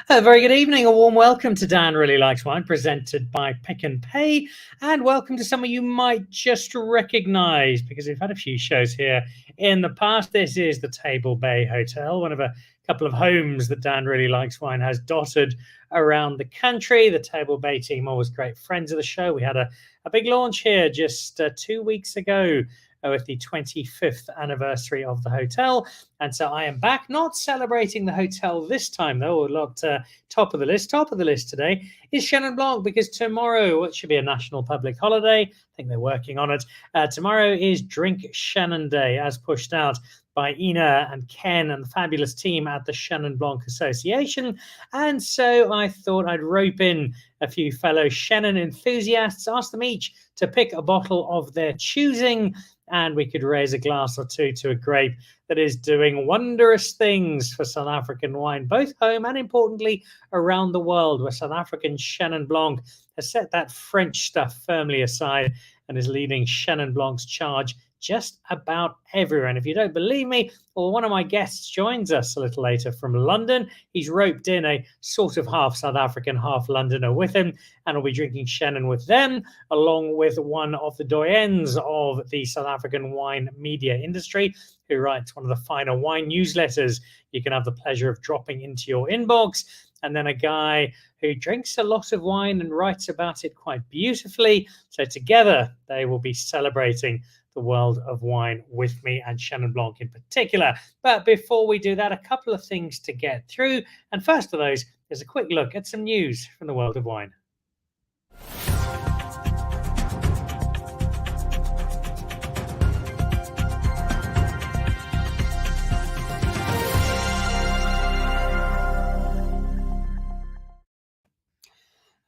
A very good evening, a warm welcome to Dan Really Likes Wine, presented by Pick and Pay, and welcome to someone you might just recognise because we've had a few shows here in the past. This is the Table Bay Hotel, one of a couple of homes that Dan Really Likes Wine has dotted around the country. The Table Bay team always great friends of the show. We had a big launch here just 2 weeks ago with the 25th anniversary of the hotel. And so I am back, not celebrating the hotel this time, though. A lot top of the list. Top of the list today is Chenin Blanc, because tomorrow, which should be a national public holiday, I think they're working on it. Tomorrow is Drink Chenin Day, as pushed out by Ina and Ken and the fabulous team at the Chenin Blanc Association. And so I thought I'd rope in a few fellow Chenin enthusiasts, ask them each to pick a bottle of their choosing, and we could raise a glass or two to a grape that is doing wondrous things for South African wine, both home and importantly around the world, where South African Chenin Blanc has set that French stuff firmly aside and is leading Chenin Blanc's charge just about everywhere. And if you don't believe me, well, one of my guests joins us a little later from London. He's roped in a sort of half South African, half Londoner with him, and will be drinking Chenin with them, along with one of the doyens of the South African wine media industry, who writes one of the finer wine newsletters you can have the pleasure of dropping into your inbox. And then a guy who drinks a lot of wine and writes about it quite beautifully. So together they will be celebrating the world of wine with me, and Chenin Blanc in particular. But before we do that, a couple of things to get through. And first of those is a quick look at some news from the world of wine.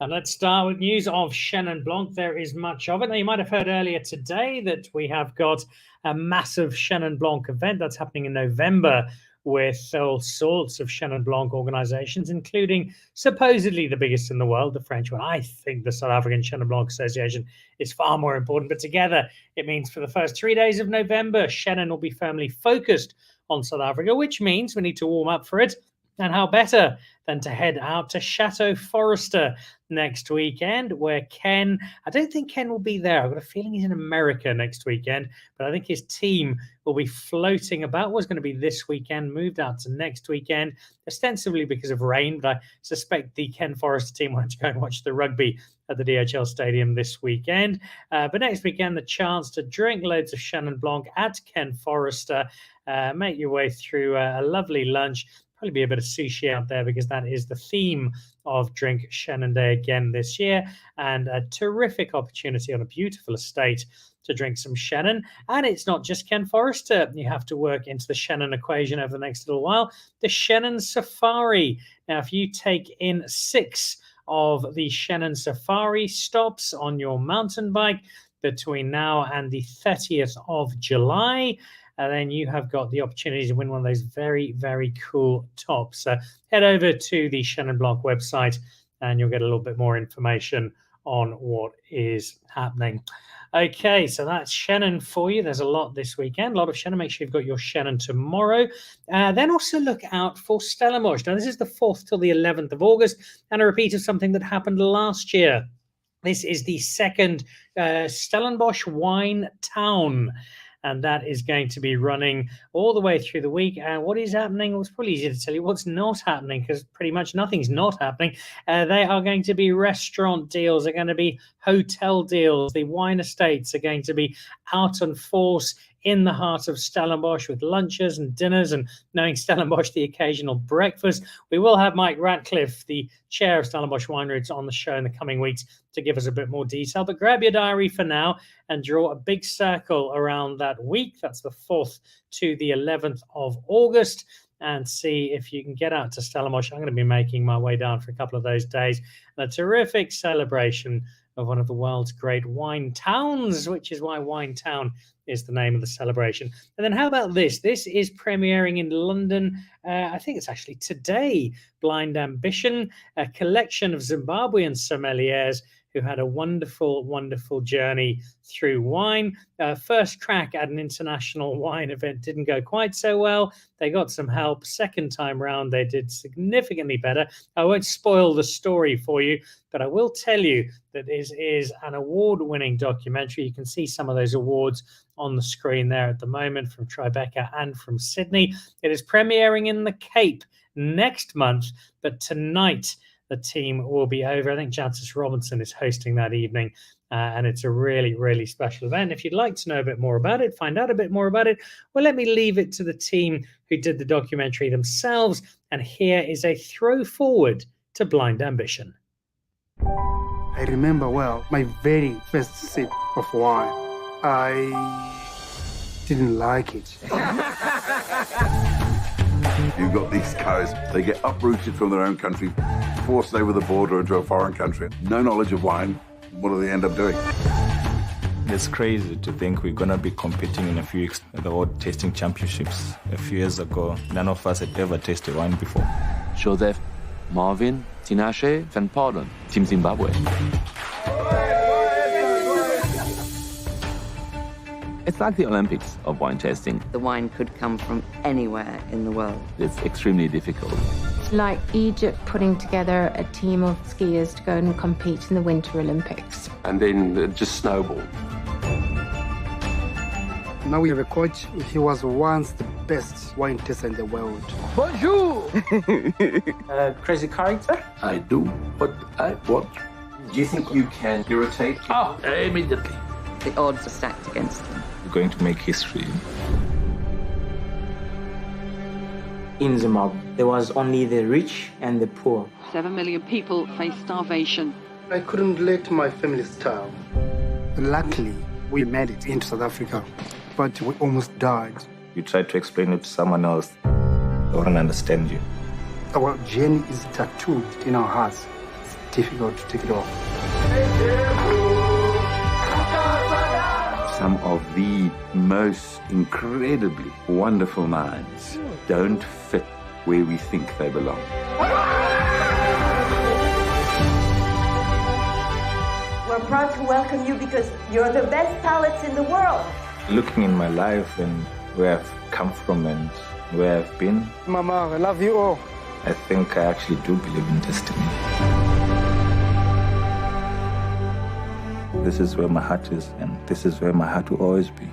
And let's start with news of Chenin Blanc. There is much of it. Now, you might have heard earlier today that we have got a massive Chenin Blanc event that's happening in November with all sorts of Chenin Blanc organizations, including supposedly the biggest in the world, the French one. I think the South African Chenin Blanc Association is far more important, but together it means for the first 3 days of November, Chenin will be firmly focused on South Africa, which means we need to warm up for it. And how better than to head out to Chateau Forester next weekend, where Ken, I don't think Ken will be there. I've got a feeling he's in America next weekend, but I think his team will be floating about. Was going to be this weekend, moved out to next weekend, ostensibly because of rain, but I suspect the Ken Forester team wanted to go and watch the rugby at the DHL Stadium this weekend. But next weekend, the chance to drink loads of Chenin Blanc at Ken Forester, make your way through a lovely lunch. Probably be a bit of sushi out there because that is the theme of Drink Chenin Day again this year, and a terrific opportunity on a beautiful estate to drink some Chenin. And it's not just Ken Forester you have to work into the Chenin equation over the next little while. The Chenin Safari. Now, if you take in 6 of the Chenin Safari stops on your mountain bike between now and the 30th of July, and then you have got the opportunity to win one of those very, very cool tops. So head over to the Chenin Blanc website and you'll get a little bit more information on what is happening. Okay, so that's Chenin for you. There's a lot this weekend, a lot of Chenin. Make sure you've got your Chenin tomorrow. Then also look out for Stellenbosch. Now, this is the 4th till the 11th of August, and a repeat of something that happened last year. This is the second Stellenbosch Wine Town, and that is going to be running all the way through the week. And what is happening? Well, it's probably easier to tell you what's not happening, because pretty much nothing's not happening. They are going to be restaurant deals. They're going to be hotel deals. The wine estates are going to be out on force in the heart of Stellenbosch with lunches and dinners, and knowing Stellenbosch, the occasional breakfast. We will have Mike Ratcliffe, the chair of Stellenbosch Wine Routes, on the show in the coming weeks to give us a bit more detail. But grab your diary for now and draw a big circle around that week. That's the 4th to the 11th of August. And see if you can get out to Stellenbosch. I'm going to be making my way down for a couple of those days. And a terrific celebration of one of the world's great wine towns, which is why Wine Town is the name of the celebration. And then how about this? This is premiering in London. I think it's actually today. Blind Ambition, a collection of Zimbabwean sommeliers who had a wonderful, wonderful journey through wine. First crack at an international wine event didn't go quite so well. They got some help. Second time round, they did significantly better. I won't spoil the story for you, but I will tell you that it is an award-winning documentary. You can see some of those awards on the screen there at the moment from Tribeca and from Sydney. It is premiering in the Cape next month, but tonight the team will be over. I think Jancis Robinson is hosting that evening, and it's a really, really special event. If you'd like to know a bit more about it, find out a bit more about it, well, let me leave it to the team who did the documentary themselves. And here is a throw forward to Blind Ambition. I remember well my very first sip of wine. I didn't like it. You've got these guys, they get uprooted from their own country, forced over the border into a foreign country. No knowledge of wine. What do they end up doing? It's crazy to think we're going to be competing in a few weeks at the World Tasting Championships. A few years ago, none of us had ever tasted wine before. Joseph, Marvin, Tinashe, Van Pardon, Team Zimbabwe. It's like the Olympics of wine tasting. The wine could come from anywhere in the world. It's extremely difficult. It's like Egypt putting together a team of skiers to go and compete in the Winter Olympics. And then it just snowballed. Now we have a coach. He was once the best wine taster in the world. Bonjour! Crazy character? I do what I want. Do you think you can irritate? Oh, immediately. The odds are stacked against them. We're going to make history. In Zimbabwe, there was only the rich and the poor. 7 million people face starvation. I couldn't let my family starve. Luckily, we made it into South Africa, but we almost died. You try to explain it to someone else, they won't understand you. Our journey is tattooed in our hearts. It's difficult to take it off. Some of the most incredibly wonderful minds don't fit where we think they belong. We're proud to welcome you because you're the best palates in the world. Looking in my life and where I've come from and where I've been, Mama, I love you all. I think I actually do believe in destiny. This is where my heart is, and this is where my heart will always be.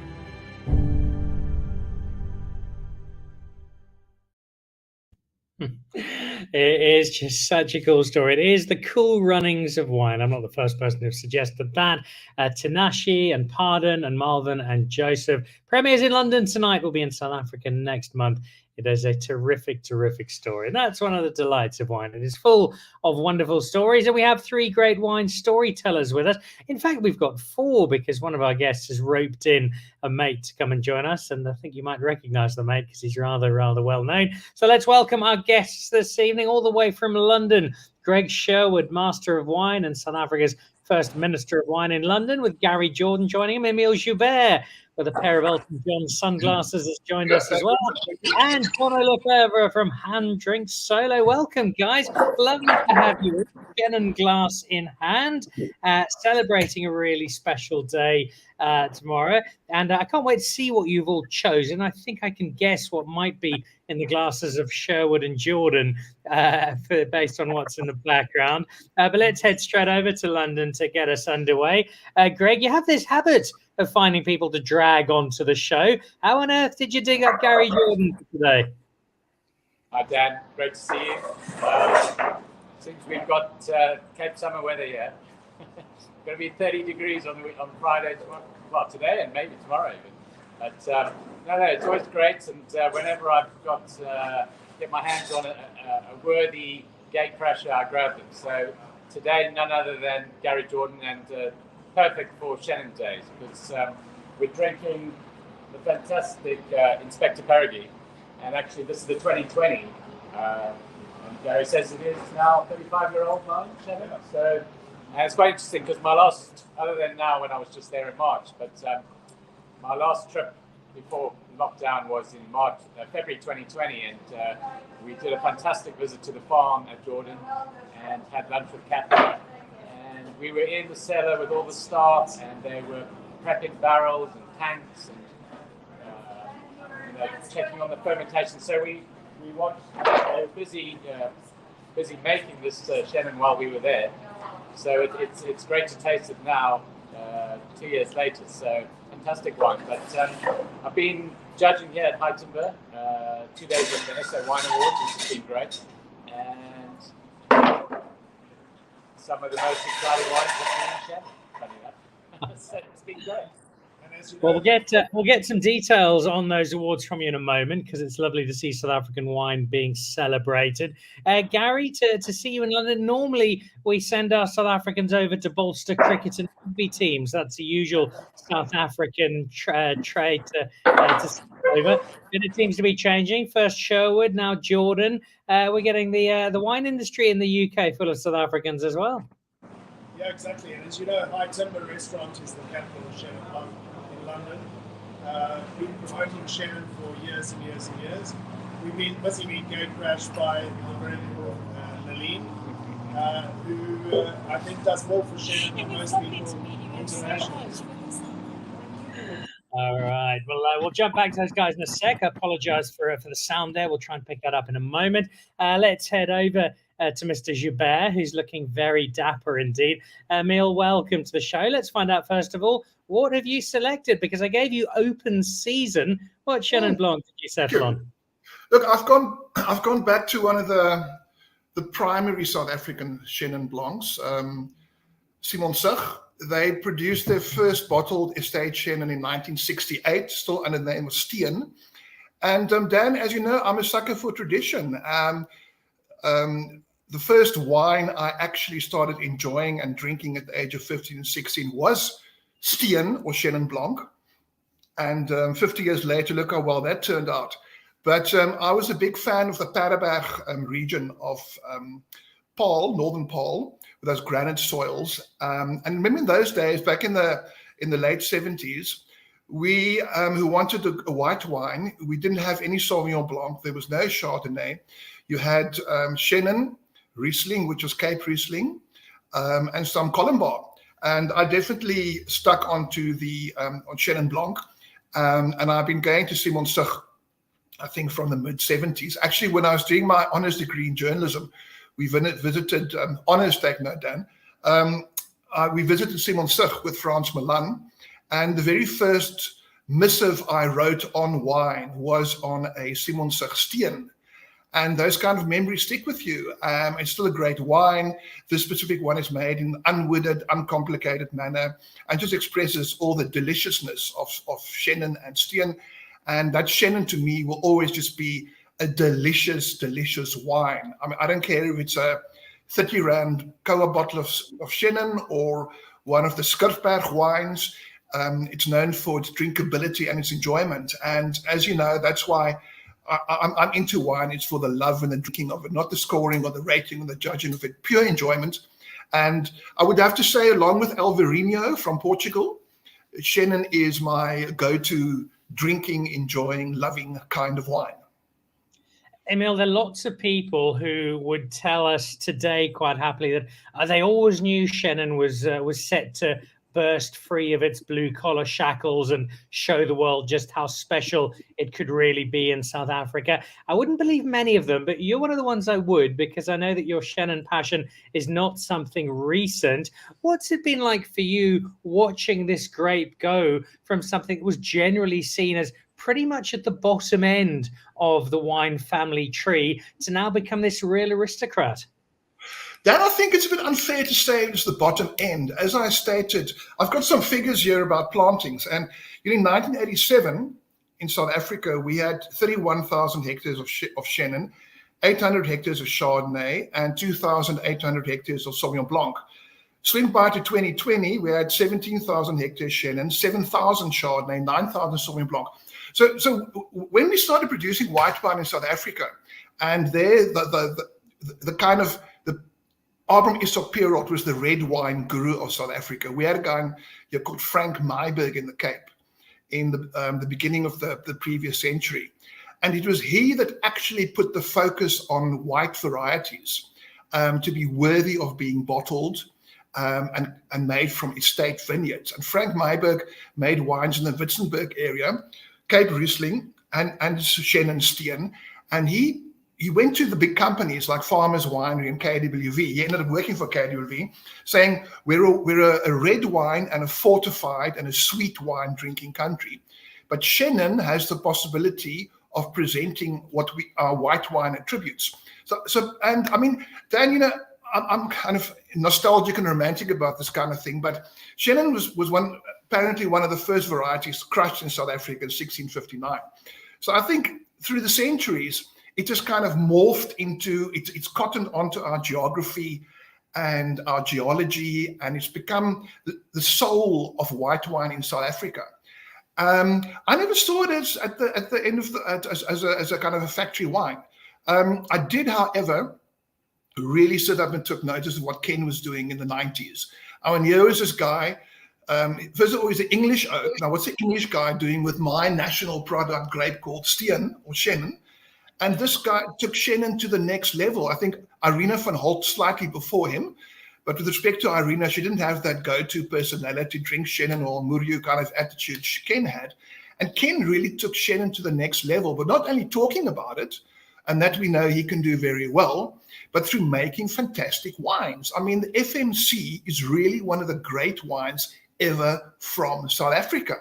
It is just such a cool story. It is the cool runnings of wine. I'm not the first person to have suggested that. Tinashe and Pardon and Marvin and Joseph. Premieres in London tonight, will be in South Africa next month. It is a terrific, terrific story. And that's one of the delights of wine. It is full of wonderful stories. And we have 3 great wine storytellers with us. In fact, we've got 4 because one of our guests has roped in a mate to come and join us. And I think you might recognize the mate because he's rather well known. So let's welcome our guests this evening all the way from London. Greg Sherwood, Master of Wine and South Africa's First Minister of Wine in London, with Gary Jordan joining him. Emile Joubert, with a pair of Elton John sunglasses, has joined us as well. And Jono Feuvre from Hand Drink Solo. Welcome, guys. Lovely to have you. Chenin glass in hand, celebrating a really special day tomorrow. And I can't wait to see what you've all chosen. I think I can guess what might be in the glasses of Sherwood and Jordan based on what's in the background. But let's head straight over to London to get us underway. Greg, you have this habit of finding people to drag onto the show. How on earth did you dig up Gary Jordan today? Hi, Dan. Great to see you. Seems we've got Cape summer weather here. It's going to be 30 degrees on Friday, well, today and maybe tomorrow even. But no, it's always great. And whenever I've got get my hands on a worthy gatecrasher, I grab them. So today, none other than Gary Jordan, and perfect for Chenin days because we're drinking the fantastic Inspector Perigee, and actually this is the 2020. And Gary says it is now 35-year-old wine, Chenin. So and it's quite interesting because my last, other than now when I was just there in March, but my last trip before lockdown was in February 2020, and we did a fantastic visit to the farm at Jordan and had lunch with Catherine. And we were in the cellar with all the staff, and they were prepping barrels and tanks and checking on the fermentation. So we watched. They were busy making this Chenin while we were there. So it's great to taste it now, 2 years later. So fantastic wine. But I've been judging here at High Timber 2 days of the SA Wine Awards, which has been great, and some of the most exciting wines have been Chenin, funny enough. So it's been great. Well, we'll get some details on those awards from you in a moment, because it's lovely to see South African wine being celebrated. Gary, to see you in London. Normally, we send our South Africans over to bolster cricket and rugby teams. That's the usual South African trade to send over. But it seems to be changing. First Sherwood, now Jordan. We're getting the wine industry in the UK full of South Africans as well. Yeah, exactly. And as you know, High Timber Restaurant is the capital of Chenin Blanc in London. Been promoting Chenin for years and years and years. We've been busy being gate crashed by the incredible Naleen, who I think does more for Chenin than most people internationally. All right. Well, we'll jump back to those guys in a sec. I apologize for the sound there. We'll try and pick that up in a moment. Let's head over to Mr. Joubert, who's looking very dapper indeed. Emile, welcome to the show. Let's find out, first of all, what have you selected? Because I gave you open season. What Chenin Blanc did you settle on? Look, I've gone back to one of the primary South African Chenin Blancs, Simon Sig. They produced their first bottled estate Chenin in 1968, still under the name of Steen. And Dan, as you know, I'm a sucker for tradition. The first wine I actually started enjoying and drinking at the age of 15 and 16 was Steen or Chenin Blanc. And 50 years later, look how well that turned out. But I was a big fan of the Paardeberg region of Paarl, Northern Paarl, with those granite soils. And remember in those days, back in the late 70s, we who wanted a white wine, we didn't have any Sauvignon Blanc. There was no Chardonnay. You had Chenin, Riesling, which was Cape Riesling, and some Colombard. And I definitely stuck onto on Chenin Blanc. And I've been going to Simon Sig, I think, from the mid-70s. Actually, when I was doing my honours degree in journalism, we visited, honours take note, Dan, we visited Simon Sig with Frans Milan. And the very first missive I wrote on wine was on a Simon Sig Steen. And those kind of memories stick with you. It's still a great wine. This specific one is made in an unwooded, uncomplicated manner and just expresses all the deliciousness of Chenin and Steen. And that Chenin to me will always just be a delicious, delicious wine. I mean, I don't care if it's a 30 Rand Koa bottle of Chenin or one of the Skirfberg wines. It's known for its drinkability and its enjoyment. And as you know, that's why I'm into wine. It's for the love and the drinking of it, not the scoring or the rating or the judging of it, pure enjoyment. And I would have to say, along with Alvarinho from Portugal, Chenin is my go-to drinking, enjoying, loving kind of wine. Emile, there are lots of people who would tell us today quite happily that they always knew Chenin was set to burst free of its blue-collar shackles and show the world just how special it could really be in South Africa. I wouldn't believe many of them, but you're one of the ones I would, because I know that your Chenin passion is not something recent. What's it been like for you watching this grape go from something that was generally seen as pretty much at the bottom end of the wine family tree to now become this real aristocrat? Dan, I think it's a bit unfair to say it's the bottom end. As I stated, I've got some figures here about plantings. And in 1987, in South Africa, we had 31,000 hectares of Chenin, 800 hectares of Chardonnay, and 2,800 hectares of Sauvignon Blanc. Swing by to 2020, we had 17,000 hectares Chenin, 7,000 Chardonnay, 9,000 Sauvignon Blanc. So when we started producing white wine in South Africa, and there the kind of Abram Isop Pierrot was the red wine guru of South Africa. We had a guy called Frank Myburg in the Cape in the beginning of the previous century. And it was he that actually put the focus on white varieties to be worthy of being bottled and made from estate vineyards. And Frank Meiberg made wines in the Witzenberg area, Cape Riesling and Chenin Steen. And he went to the big companies like Farmers Winery and KWV. He ended up working for KWV, saying, we're a red wine and a fortified and a sweet wine drinking country. But Chenin has the possibility of presenting what our white wine attributes. So, and I mean, Dan, you know, I'm kind of nostalgic and romantic about this kind of thing, but Chenin was apparently one of the first varieties crushed in South Africa in 1659. So I think through the centuries, it just kind of morphed into, it's cottoned onto our geography and our geology, and it's become the soul of white wine in South Africa. I never saw it as at the end of as a kind of a factory wine. I did, however, really stood up and took notice of what Ken was doing in the 90s. I mean, here was this guy, first of all, he's an English oak. Now, what's the English guy doing with my national product grape called Steen or Chenin? And this guy took Chenin to the next level. I think Irina van Holt slightly before him, but with respect to Irina, she didn't have that go-to personality, drink Chenin or Muriu kind of attitude Ken had. And Ken really took Chenin to the next level, but not only talking about it, and that we know he can do very well, but through making fantastic wines. I mean, the FMC is really one of the great wines ever from South Africa.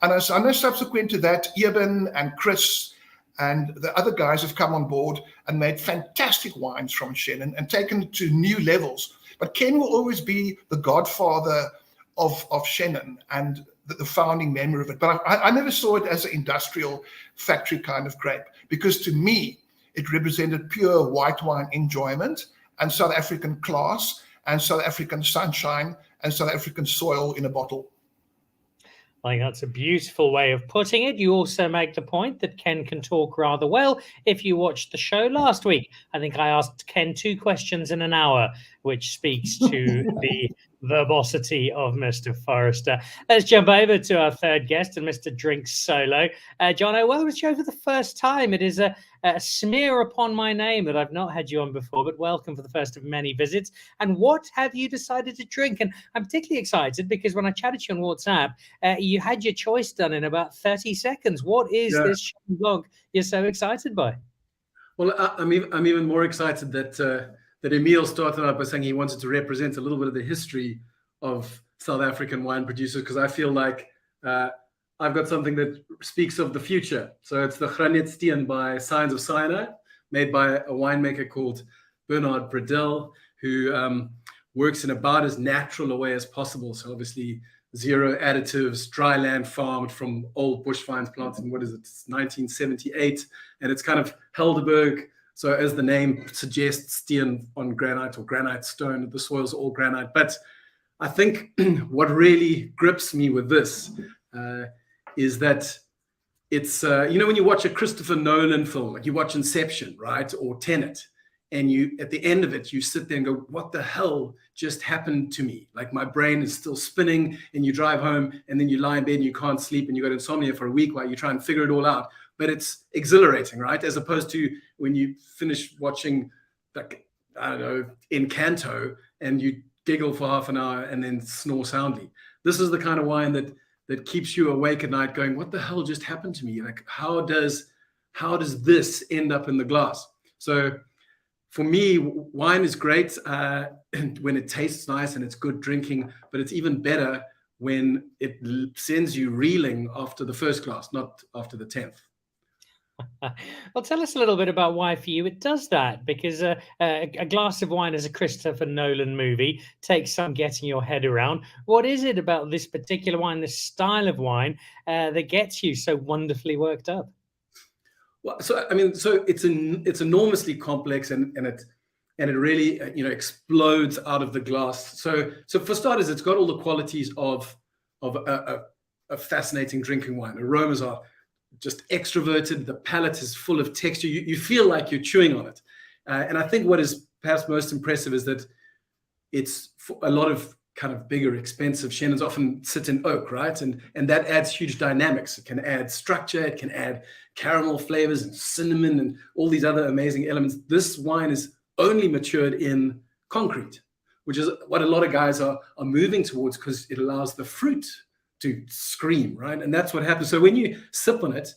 And as I know, subsequent to that, Eben and Chris and the other guys have come on board and made fantastic wines from Chenin and taken it to new levels. But Ken will always be the godfather of Chenin and the founding member of it. But I never saw it as an industrial factory kind of grape, because to me, it represented pure white wine enjoyment and South African class and South African sunshine and South African soil in a bottle. I think that's a beautiful way of putting it. You also make the point that Ken can talk rather well. If you watched the show last week, I think I asked Ken 2 questions in an hour, which speaks to the verbosity of Mr. Forrester. Let's jump over to our third guest and Mr. Drink Solo. Jono, welcome to the show for the first time. It is a smear upon my name that I've not had you on before, but welcome for the first of many visits. And what have you decided to drink? And I'm particularly excited because when I chatted to you on WhatsApp, you had your choice done in about 30 seconds. What is this Chenin Blanc you're so excited by? Well, I'm even more excited that Emile started out by saying he wanted to represent a little bit of the history of South African wine producers, because I feel like I've got something that speaks of the future. So it's the Granit Steen by Signs of Sinai, made by a winemaker called Bernard Bradell, who works in about as natural a way as possible. So obviously 0 additives, dry land farmed from old bush vines planted in, it's 1978. And it's kind of Helderberg. So as the name suggests, Steen on granite or granite stone, the soil's all granite. But I think what really grips me with this is that it's, you know, when you watch a Christopher Nolan film, like you watch Inception, right? Or Tenet, and you, at the end of it, you sit there and go, what the hell just happened to me? Like my brain is still spinning, and you drive home and then you lie in bed and you can't sleep and you got insomnia for a week while you try and figure it all out. But it's exhilarating, right? As opposed to when you finish watching, like, I don't know, Encanto, and you giggle for half an hour and then snore soundly. This is the kind of wine that keeps you awake at night going, what the hell just happened to me? Like, how does this end up in the glass? So for me, wine is great when it tastes nice and it's good drinking, but it's even better when it sends you reeling after the first glass, not after the 10th. Well, tell us a little bit about why for you it does that, because a glass of wine is a Christopher Nolan movie, takes some getting your head around. What is it about this particular wine, this style of wine, that gets you so wonderfully worked up? Well, so I mean, so it's enormously complex, and it really explodes out of the glass. So for starters, it's got all the qualities of a fascinating drinking wine. Aromas are just extroverted. The palate is full of texture. You feel like you're chewing on it. And I think what is perhaps most impressive is that it's a lot of kind of bigger, expensive Chenins often sit in oak, right? And that adds huge dynamics. It can add structure. It can add caramel flavors and cinnamon and all these other amazing elements. This wine is only matured in concrete, which is what a lot of guys are moving towards, because it allows the fruit to scream, right? And that's what happens. So when you sip on it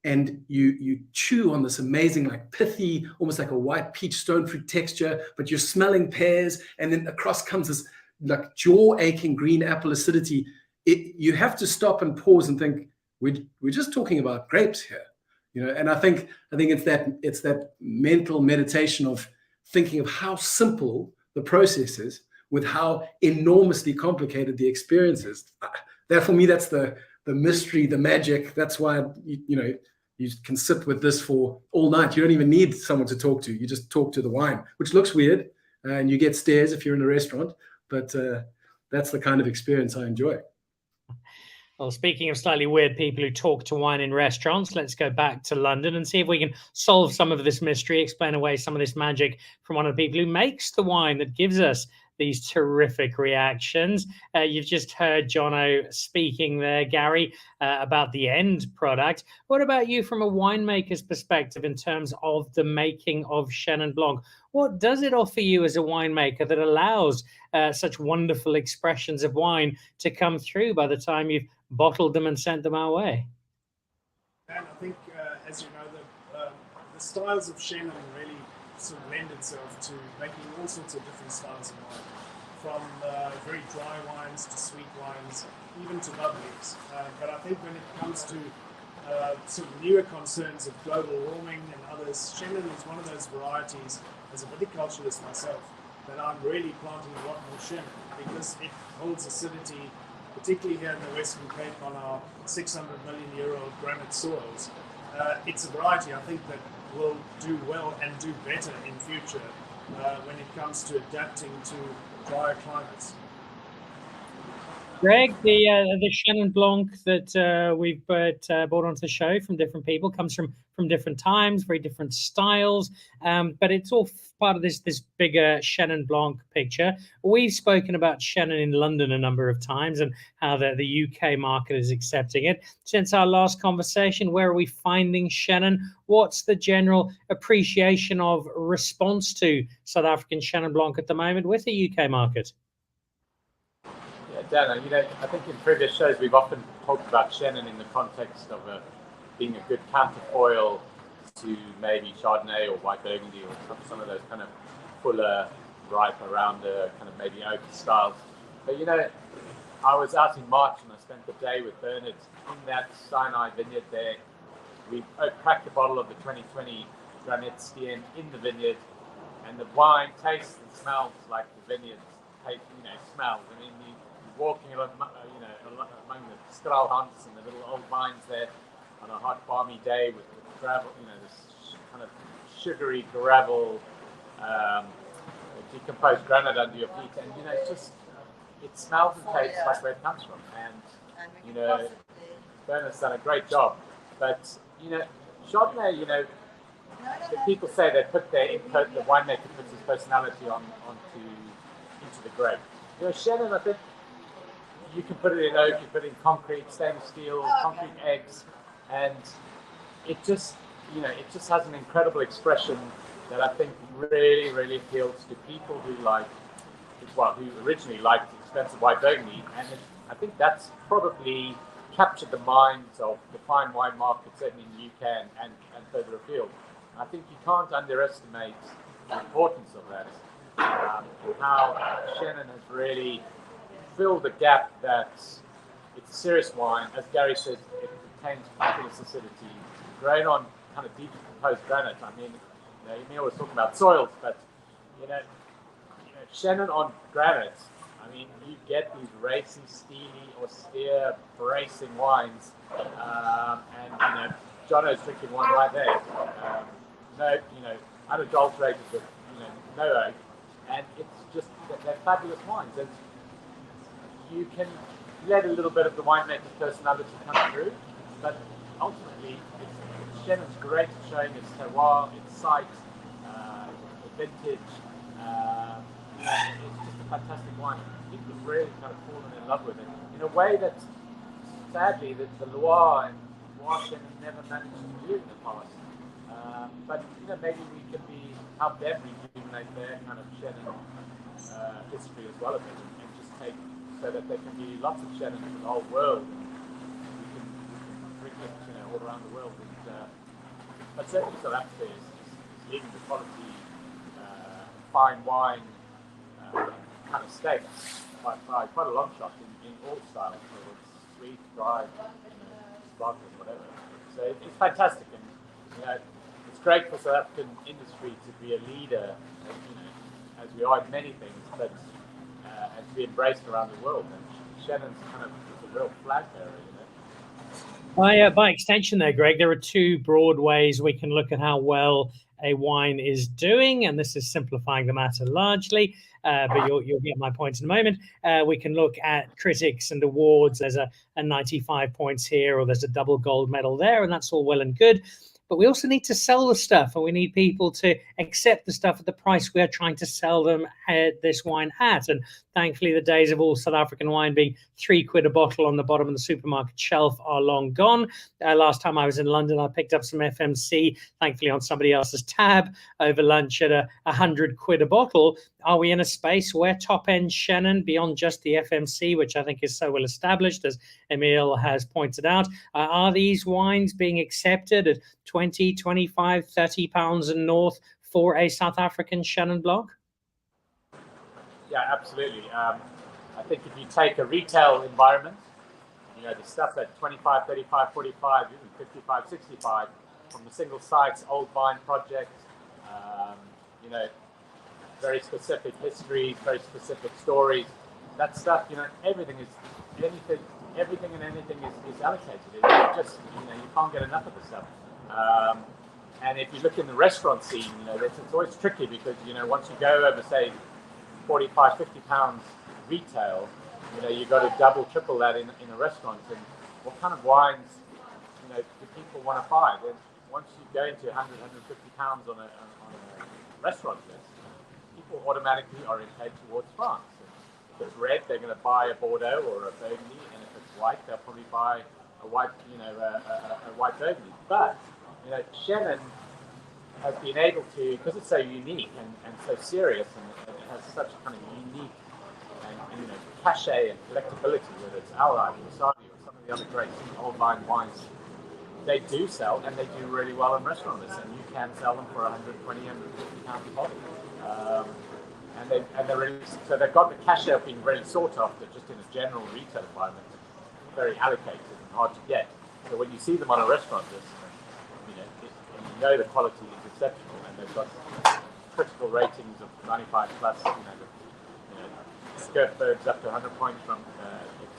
and you chew on this amazing, like pithy, almost like a white peach stone fruit texture, but you're smelling pears, and then across comes this like jaw-aching green apple acidity. You have to stop and pause and think, we're just talking about grapes here, you know. And I think it's that mental meditation of thinking of how simple the process is with how enormously complicated the experience is. That, for me, that's the mystery, the magic. That's why you can sit with this for all night. You don't even need someone to talk to. You just talk to the wine, which looks weird, and you get stares if you're in a restaurant. But that's the kind of experience I enjoy. Well, speaking of slightly weird people who talk to wine in restaurants, let's go back to London and see if we can solve some of this mystery, explain away some of this magic from one of the people who makes the wine that gives us these terrific reactions. You've just heard Jono speaking there, Gary, about the end product. What about you from a winemaker's perspective in terms of the making of Chenin Blanc? What does it offer you as a winemaker that allows such wonderful expressions of wine to come through by the time you've bottled them and sent them our way? And I think, as you know, the styles of Chenin really sort of lend itself to making all sorts of different styles of wine, from very dry wines to sweet wines, even to bubblies. But I think when it comes to sort of newer concerns of global warming and others, Chenin is one of those varieties, as a viticulturalist myself, that I'm really planting a lot more Chenin, because it holds acidity, particularly here in the Western Cape on our 600 million year old granite soils. It's a variety, I think, that will do well and do better in future when it comes to adapting to drier climates. Greg, the Chenin Blanc that we've brought onto the show from different people comes from different times, very different styles, but it's all part of this bigger Chenin Blanc picture. We've spoken about Chenin in London a number of times and how the UK market is accepting it. Since our last conversation, where are we finding Chenin? What's the general appreciation of response to South African Chenin Blanc at the moment with the UK market? Dan, I think in previous shows we've often talked about Chenin in the context of being a good counterfoil to maybe Chardonnay or White Burgundy or some of those kind of fuller, riper, rounder, kind of maybe oak styles. But I was out in March and I spent the day with Bernard in that Sinai vineyard there. We cracked a bottle of the 2020 Granite Stien in the vineyard, and the wine tastes and smells like the vineyard smells. I mean, walking along, among the straalhans and the little old vines there on a hot, balmy day with the gravel, this kind of sugary gravel, decomposed granite under your feet, and it smells and tastes like where it comes from. And Bernard's done a great job. But Chardonnay, the people say they put their input, the winemaker puts his personality into the grape. Chenin, I think, you can put it in oak, you put it in concrete, stainless steel, concrete eggs, and it just has an incredible expression that I think really, really appeals to people who who originally liked expensive White Burgundy, and I think that's probably captured the minds of the fine wine market, certainly in the UK and further afield. I think you can't underestimate the importance of that, and how Chenin has really fill the gap that it's a serious wine. As Gary says, it contains fabulous acidity, grown on kind of decomposed granite. I mean, Emile was talking about soils, but Chenin on granite, I mean, you get these racy, steely, austere, bracing wines, and Jono's drinking one right there. Unadulterated with no oak, and it's just they're fabulous wines. And you can let a little bit of the winemaker's personality come through, but ultimately, Chenin's great at showing its terroir, its site, the vintage. It's just a fantastic wine. People have really kind of fallen in love with it in a way that, sadly, the Loire and Loire Chenin never managed to do in the past. But maybe we can help them rejuvenate their kind of Chenin history as well of it, and just take so that there can be lots of Chenin for the whole world. We can drink it, all around the world. And, but certainly South Africa is leading the quality fine wine kind of state by quite a long shot in all styles, whether it's sweet, dry, sparkling, whatever. So it's fantastic, and it's great for South African industry to be a leader, as we are in many things, but and to be embraced around the world. And Chenin's kind of a real flag bearer, By extension there, Greg, there are two broad ways we can look at how well a wine is doing, and this is simplifying the matter largely, but you'll get my point in a moment. We can look at critics and awards. There's a 95 points here, or there's a double gold medal there, and that's all well and good. But we also need to sell the stuff, and we need people to accept the stuff at the price we are trying to sell them this wine at. And thankfully, the days of all South African wine being £3 a bottle on the bottom of the supermarket shelf are long gone. Last time I was in London, I picked up some FMC, thankfully on somebody else's tab, over lunch at £100 a bottle. Are we in a space where top-end Chenin, beyond just the FMC, which I think is so well established, as Emile has pointed out, are these wines being accepted at 20, 25, 30 pounds and north for a South African Chenin Blanc? Yeah, absolutely. I think if you take a retail environment, the stuff at 25, 35, 45, even 55, 65, from the single sites, Old Vine Project, very specific histories, very specific stories. That stuff, everything and anything is allocated. It's just, you can't get enough of the stuff. And if you look in the restaurant scene, it's always tricky because, once you go over, say, 45, 50 pounds retail, you've got to double, triple that in a restaurant. And what kind of wines, do people want to buy? Then once you go into 100, 150 pounds on a restaurant list, people automatically orientate towards France. And if it's red, they're going to buy a Bordeaux or a Burgundy, and if it's white, they'll probably buy a white, a white Burgundy. But Chenin has been able to, because it's so unique and so serious, and it has such a kind of unique and cachet and collectability, whether it's Allied or Saudi or some of the other great old vine wines, they do sell, and they do really well in restaurant lists, and you can sell them for 120, 150 pounds a bottle. And they're really, so they've got the cachet of being really sought after just in a general retail environment, very allocated and hard to get. So when you see them on a restaurant list, the quality is exceptional, and they've got critical ratings of 95 plus. Skertberg's up to 100 points from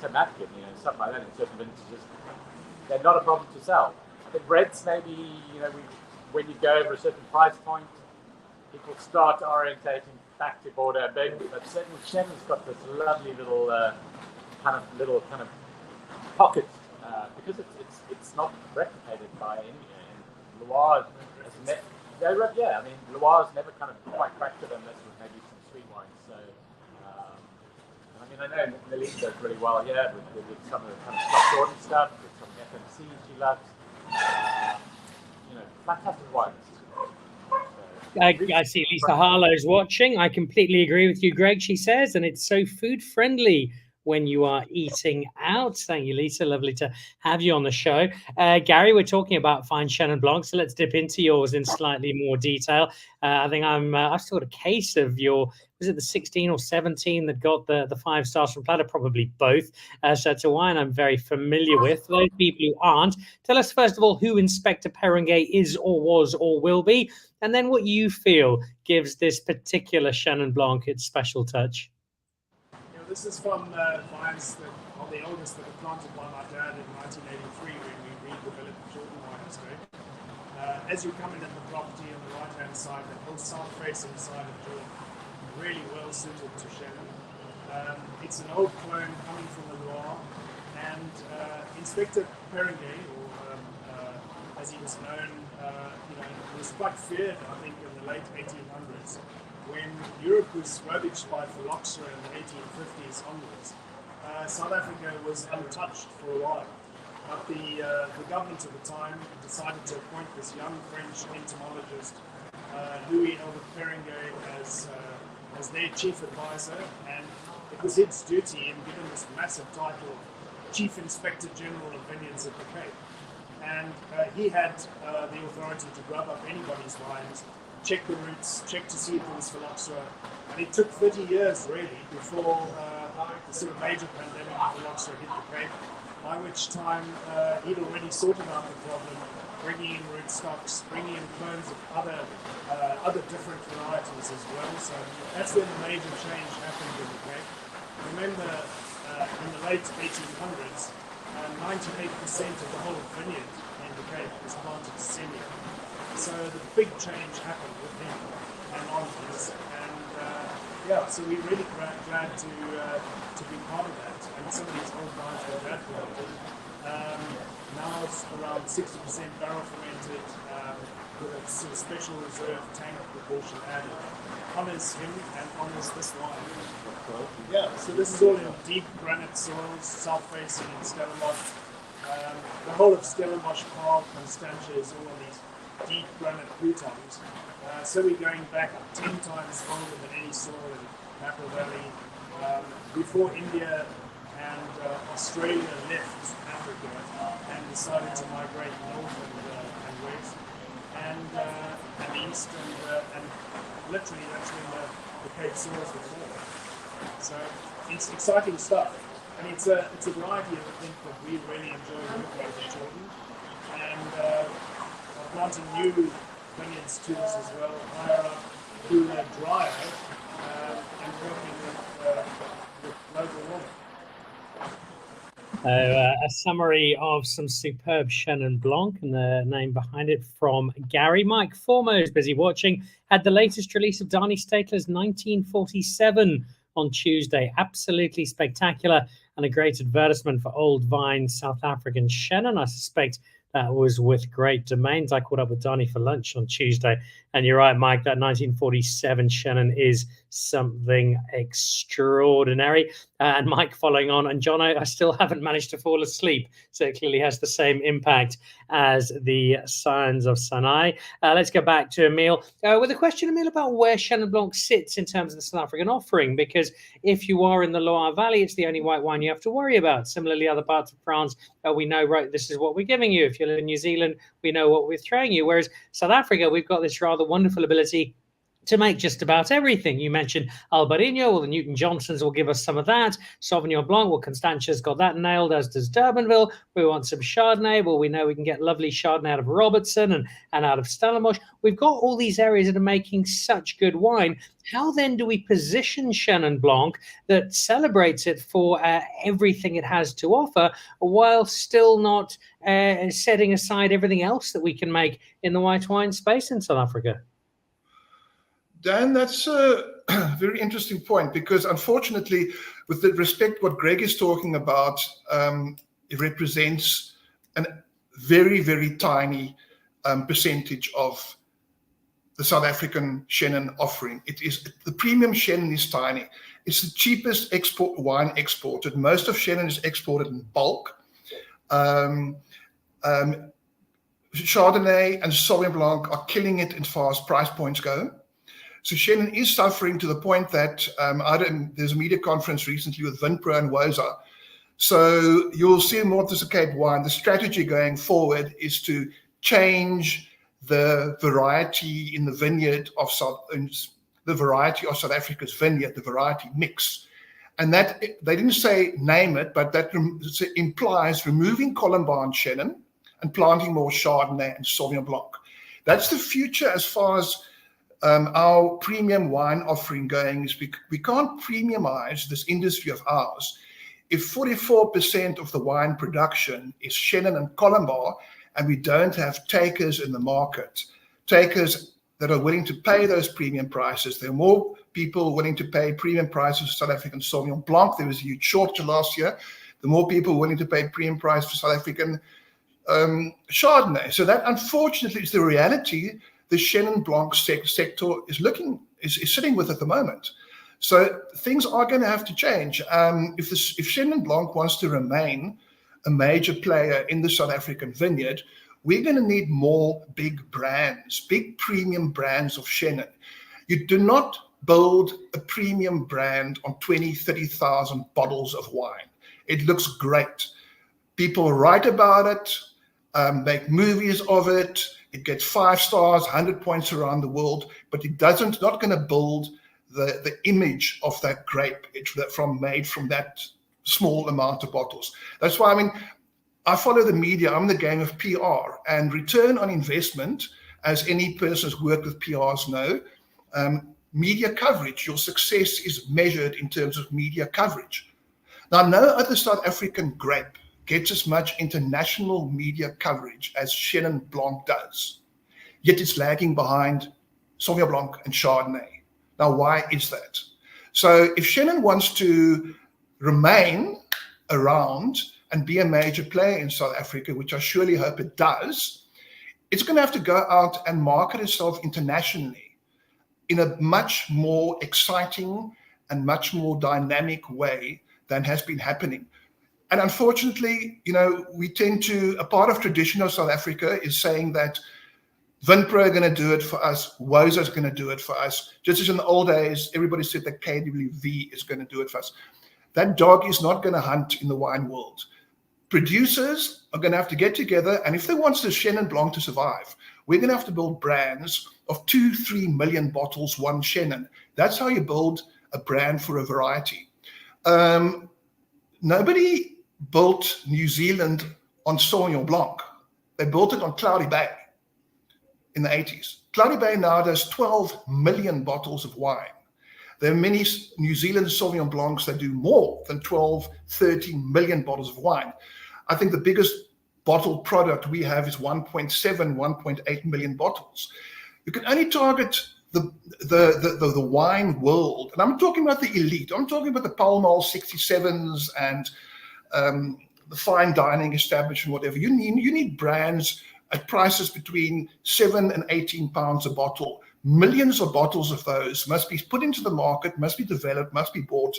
Tim Atkin, stuff like that in certain vintages. They're not a problem to sell. I think reds maybe, when you go over a certain price point, people start orientating back to Bordeaux and Burgundy, but certainly Chenin's got this lovely little kind of pocket because it's not replicated by any. Loire has Loire's never kind of quite cracked it unless with maybe some sweet wines. So, I know Melissa does really well here with some of the kind of Scott Jordan stuff, with some FMC she loves. Fantastic wines. I see Lisa Harlow's watching. I completely agree with you, Greg, she says, and it's so food friendly when you are eating out. Thank you, Lisa. Lovely to have you on the show. Gary, we're talking about fine Chenin Blanc, so let's dip into yours in slightly more detail. I think I've still got a case of your, was it the 16 or 17 that got the 5 stars from Platter? Probably both. So it's a wine I'm very familiar with. For those people who aren't, tell us first of all who Inspector Perengay is or was or will be, and then what you feel gives this particular Chenin Blanc its special touch. This is from vines that are the oldest that were planted by my dad in 1983 when we redeveloped the Jordan wine estate. As you come into the property on the right-hand side, the whole south-facing side of Jordan, really well suited to Chenin. It's an old clone coming from the Loire, and Inspector Perengay, or as he was known, was quite feared, I think, in the late 1800s. When Europe was ravaged by phylloxera in the 1850s onwards, South Africa was untouched for a while. But the government at the time decided to appoint this young French entomologist, Louis Albert Perengay, as as their chief advisor, and it was his duty, and given this massive title, Chief Inspector General of Vineyards at the Cape. And he had the authority to grub up anybody's vines, check the roots, check to see if there was phylloxera. And it took 30 years, really, before the sort of major pandemic of phylloxera hit the Cape, by which time he'd already sorted out the problem, bringing in rootstocks, bringing in clones of other different varieties as well. So that's when the major change happened in the Cape. Remember, in the late 1800s, 98% of the whole vineyard in the Cape was planted semi. So the big change happened with him and onwards. And so we're really glad to be part of that. And some of these old vines were that planted. Now it's around 60% barrel fermented with a sort of special reserve tank proportion added. Honours him and honours this wine. Yeah, so this is all in deep granite soils, south-facing in Stellenbosch. The whole of Stellenbosch Park, Constantia is all on these deep granite plutons. So we're going back 10 times older than any soil in Napa Valley. Before India and Australia left Africa and decided to migrate north and west and east, and literally that's when the Cape soils were formed. So it's exciting stuff, and it's a variety of things that we really enjoy working with in Jordan, and planting new vineyards to us as well, higher up, cooler, drier, and working with global warming. A summary of some superb Chenin Blanc and the name behind it from Gary. Mike Formo's busy watching. Had the latest release of Dani Stateler's 1947 on Tuesday. Absolutely spectacular and a great advertisement for Old Vine South African Chenin. I suspect that was with great domains. I caught up with Dani for lunch on Tuesday. And you're right, Mike, that 1947 Chenin is something extraordinary. And Mike following on, and Jono, I still haven't managed to fall asleep. So it clearly has the same impact as the Scions of Sinai. Let's go back to Emile with a question, Emile, about where Chenin Blanc sits in terms of the South African offering. Because if you are in the Loire Valley, it's the only white wine you have to worry about. Similarly, other parts of France, we know, right, this is what we're giving you. If you live in New Zealand, we know what we're throwing you. Whereas South Africa, we've got this rather wonderful ability to make just about everything. You mentioned Albarino, well, the Newton Johnsons will give us some of that. Sauvignon Blanc, well, Constantia's got that nailed, as does Durbanville. We want some Chardonnay. Well, we know we can get lovely Chardonnay out of Robertson and out of Stellenbosch. We've got all these areas that are making such good wine. How then do we position Chenin Blanc that celebrates it for everything it has to offer, while still not setting aside everything else that we can make in the white wine space in South Africa? Dan, that's a very interesting point, because unfortunately, with the respect what Greg is talking about, it represents a very, very tiny percentage of the South African Chenin offering. It is the premium Chenin is tiny. It's the cheapest wine exported. Most of Chenin is exported in bulk. Chardonnay and Sauvignon Blanc are killing it as far as price points go. So Chenin is suffering to the point that there's a media conference recently with Vinpro and Woza. So you'll see more of this Cape wine. The strategy going forward is to change the variety in the vineyard of South Africa's vineyard, the variety mix. And that, they didn't say name it, but that implies removing Colombard Chenin and planting more Chardonnay and Sauvignon Blanc. That's the future as far as our premium wine offering going. Is we can't premiumize this industry of ours if 44% of the wine production is Chenin and Colombard, and we don't have takers in the market, takers that are willing to pay those premium prices. There are more people willing to pay premium prices for South African Sauvignon Blanc. There was a huge shortage last year. The more people willing to pay premium price for South African Chardonnay. So that, unfortunately, is the reality the Chenin Blanc sector is sitting with at the moment. So things are going to have to change. If Chenin Blanc wants to remain a major player in the South African vineyard, we're going to need more big brands, big premium brands of Chenin. You do not build a premium brand on 20, 30,000 bottles of wine. It looks great. People write about it, make movies of it. It gets 5 stars, 100 points around the world, but it doesn't, not going to build the image of that grape made from that small amount of bottles. That's why, I mean, I follow the media. I'm in the game of PR, and return on investment, as any person who's worked with PRs know, media coverage, your success is measured in terms of media coverage. Now, no other South African grape gets as much international media coverage as Chenin Blanc does, yet it's lagging behind Sauvignon Blanc and Chardonnay. Now, why is that? So if Chenin wants to remain around and be a major player in South Africa, which I surely hope it does, it's going to have to go out and market itself internationally in a much more exciting and much more dynamic way than has been happening. And unfortunately, you know, we tend to, a part of traditional South Africa is saying that Vinpro are going to do it for us, Woza is going to do it for us. Just as in the old days, everybody said that KWV is going to do it for us. That dog is not going to hunt in the wine world. Producers are going to have to get together, and if they want the Chenin Blanc to survive, we're going to have to build brands of 2-3 million bottles, one Chenin. That's how you build a brand for a variety. Nobody built New Zealand on Sauvignon Blanc. They built it on Cloudy Bay in the 80s. Cloudy Bay now does 12 million bottles of wine. There are many New Zealand Sauvignon Blancs that do more than 12, 13 million bottles of wine. I think the biggest bottled product we have is 1.7, 1.8 million bottles. You can only target the wine world, and I'm talking about the elite. I'm talking about the Pall Mall 67s and the fine dining establishment, whatever. You need brands at prices between 7 and 18 pounds a bottle. Millions of bottles of those must be put into the market, must be developed, must be bought.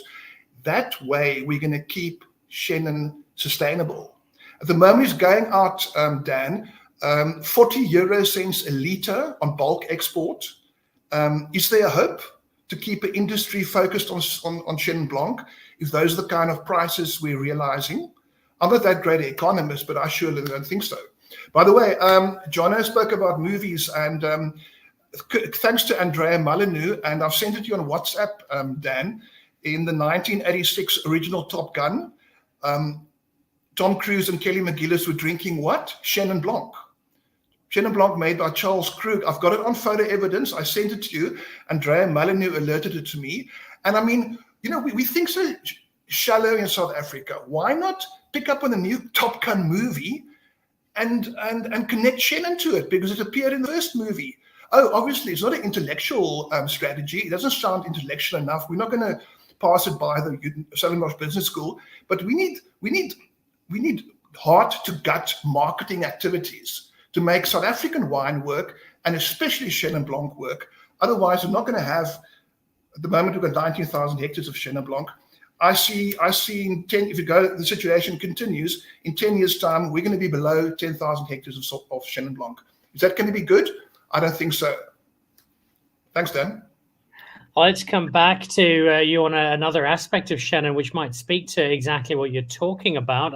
That way, we're going to keep Chenin sustainable. At the moment, it's going out, Dan, 40 euro cents a litre on bulk export. Is there a hope to keep an industry focused on Chenin Blanc if those are the kind of prices we're realizing? I'm not that great an economist, but I surely don't think so. By the way, Jono spoke about movies, and thanks to Andrea Molyneux, and I've sent it to you on WhatsApp, Dan, in the 1986 original Top Gun, Tom Cruise and Kelly McGillis were drinking what? Chenin Blanc. Chenin Blanc made by Charles Krug. I've got it on photo evidence. I sent it to you. Andrea Molyneux alerted it to me. And I mean, you know, we think so shallow in South Africa. Why not pick up on the new Top Gun movie and connect Chenin to it, because it appeared in the first movie? Oh, obviously, it's not an intellectual strategy. It doesn't sound intellectual enough. We're not going to pass it by the Stellenbosch Business School, but we need heart-to-gut marketing activities to make South African wine work, and especially Chenin Blanc work. Otherwise, we're not going to have, at the moment, we've got 19,000 hectares of Chenin Blanc. I see in 10, if the situation continues, in 10 years' time, we're going to be below 10,000 hectares of Chenin Blanc. Is that going to be good? I don't think so. Thanks, Dan. Let's come back to you on another aspect of Chenin, which might speak to exactly what you're talking about.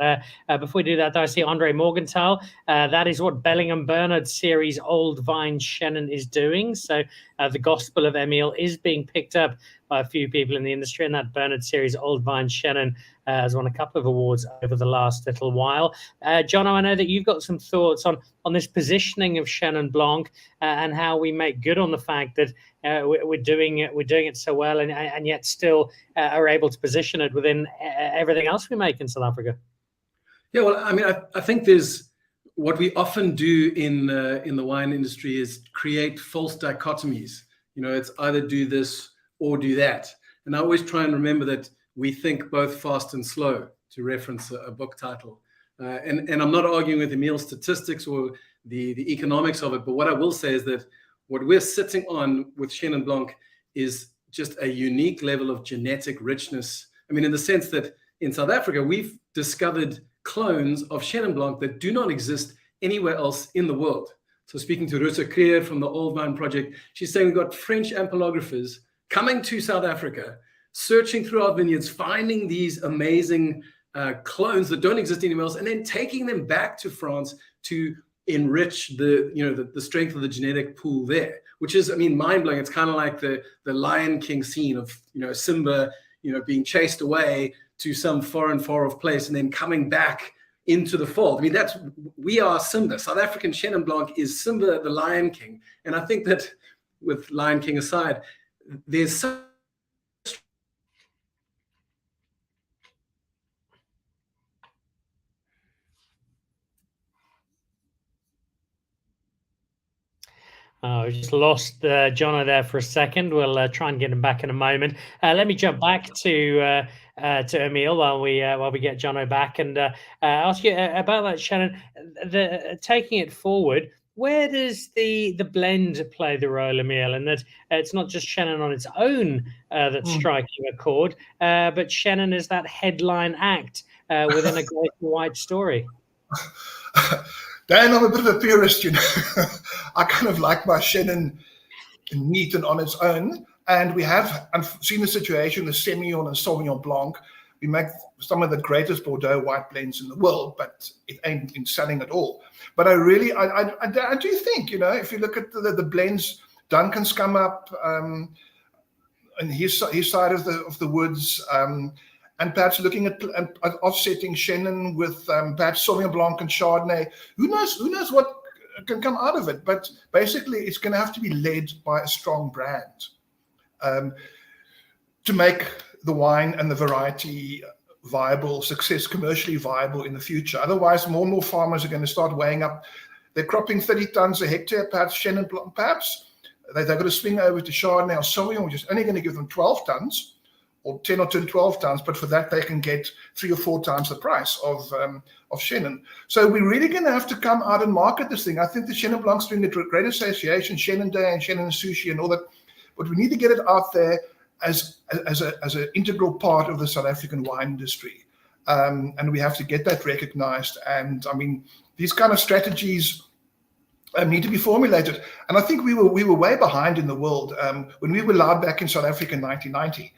Before we do that, though, I see Andre Morgenthau. That is what Bellingham Bernard series Old Vine Chenin is doing. So the Gospel of Emile is being picked up by a few people in the industry, and that Bernard series Old Vine Chenin has won a couple of awards over the last little while. Jono, I know that you've got some thoughts on this positioning of Chenin Blanc and how we make good on the fact that we're doing it so well, and yet still are able to position it within everything else we make in South Africa. Yeah, well, I mean, I think there's what we often do in the wine industry is create false dichotomies. You know, it's either do this or do that. And I always try and remember that we think both fast and slow, to reference a book title. And I'm not arguing with Emile's statistics or the economics of it, but what I will say is that what we're sitting on with Chenin Blanc is just a unique level of genetic richness. I mean, in the sense that in South Africa, we've discovered clones of Chenin Blanc that do not exist anywhere else in the world. So speaking to Ruta Creer from the Old Vine Project, she's saying we've got French ampelographers coming to South Africa, searching through our vineyards, finding these amazing clones that don't exist anywhere else, and then taking them back to France to enrich the strength of the genetic pool there, which is, I mean, mind-blowing. It's kind of like the Lion King scene of, Simba, being chased away to some foreign, far-off place and then coming back into the fold. I mean, we are Simba. South African Chenin Blanc is Simba, the Lion King. And I think that, with Lion King aside, there's so We just lost Jono there for a second. We'll try and get him back in a moment. Let me jump back to Emile while we get Jono back and ask you about that, Chenin. Taking it forward, where does the blend play the role, Emile? And that it's not just Chenin on its own that's striking a chord, but Chenin is that headline act within a great white story. Dan, I'm a bit of a purist, I kind of like my Chenin neat and on its own. And we have seen the situation, the Semillon and Sauvignon Blanc. We make some of the greatest Bordeaux white blends in the world, but it ain't in selling at all. But I do think, if you look at the blends, Duncan's come up and his side of the woods, and perhaps looking at offsetting Chenin with perhaps Sauvignon Blanc and Chardonnay. Who knows what can come out of it? But basically, it's going to have to be led by a strong brand to make the wine and the variety viable, commercially viable in the future. Otherwise, more and more farmers are going to start weighing up. They're cropping 30 tons a hectare, perhaps Chenin Blanc, perhaps. They've got to swing over to Chardonnay or Sauvignon, which is only going to give them 12 tons. Or 10 or 12 tons, but for that they can get 3 or 4 times the price of Chenin. So we're really going to have to come out and market this thing. I think the Chenin Blanc's doing a great association, Chenin Day and Chenin Sushi and all that, but we need to get it out there as an integral part of the South African wine industry, and we have to get that recognized. And I mean, these kind of strategies need to be formulated. And I think we were way behind in the world when we were allowed back in South Africa in 1990.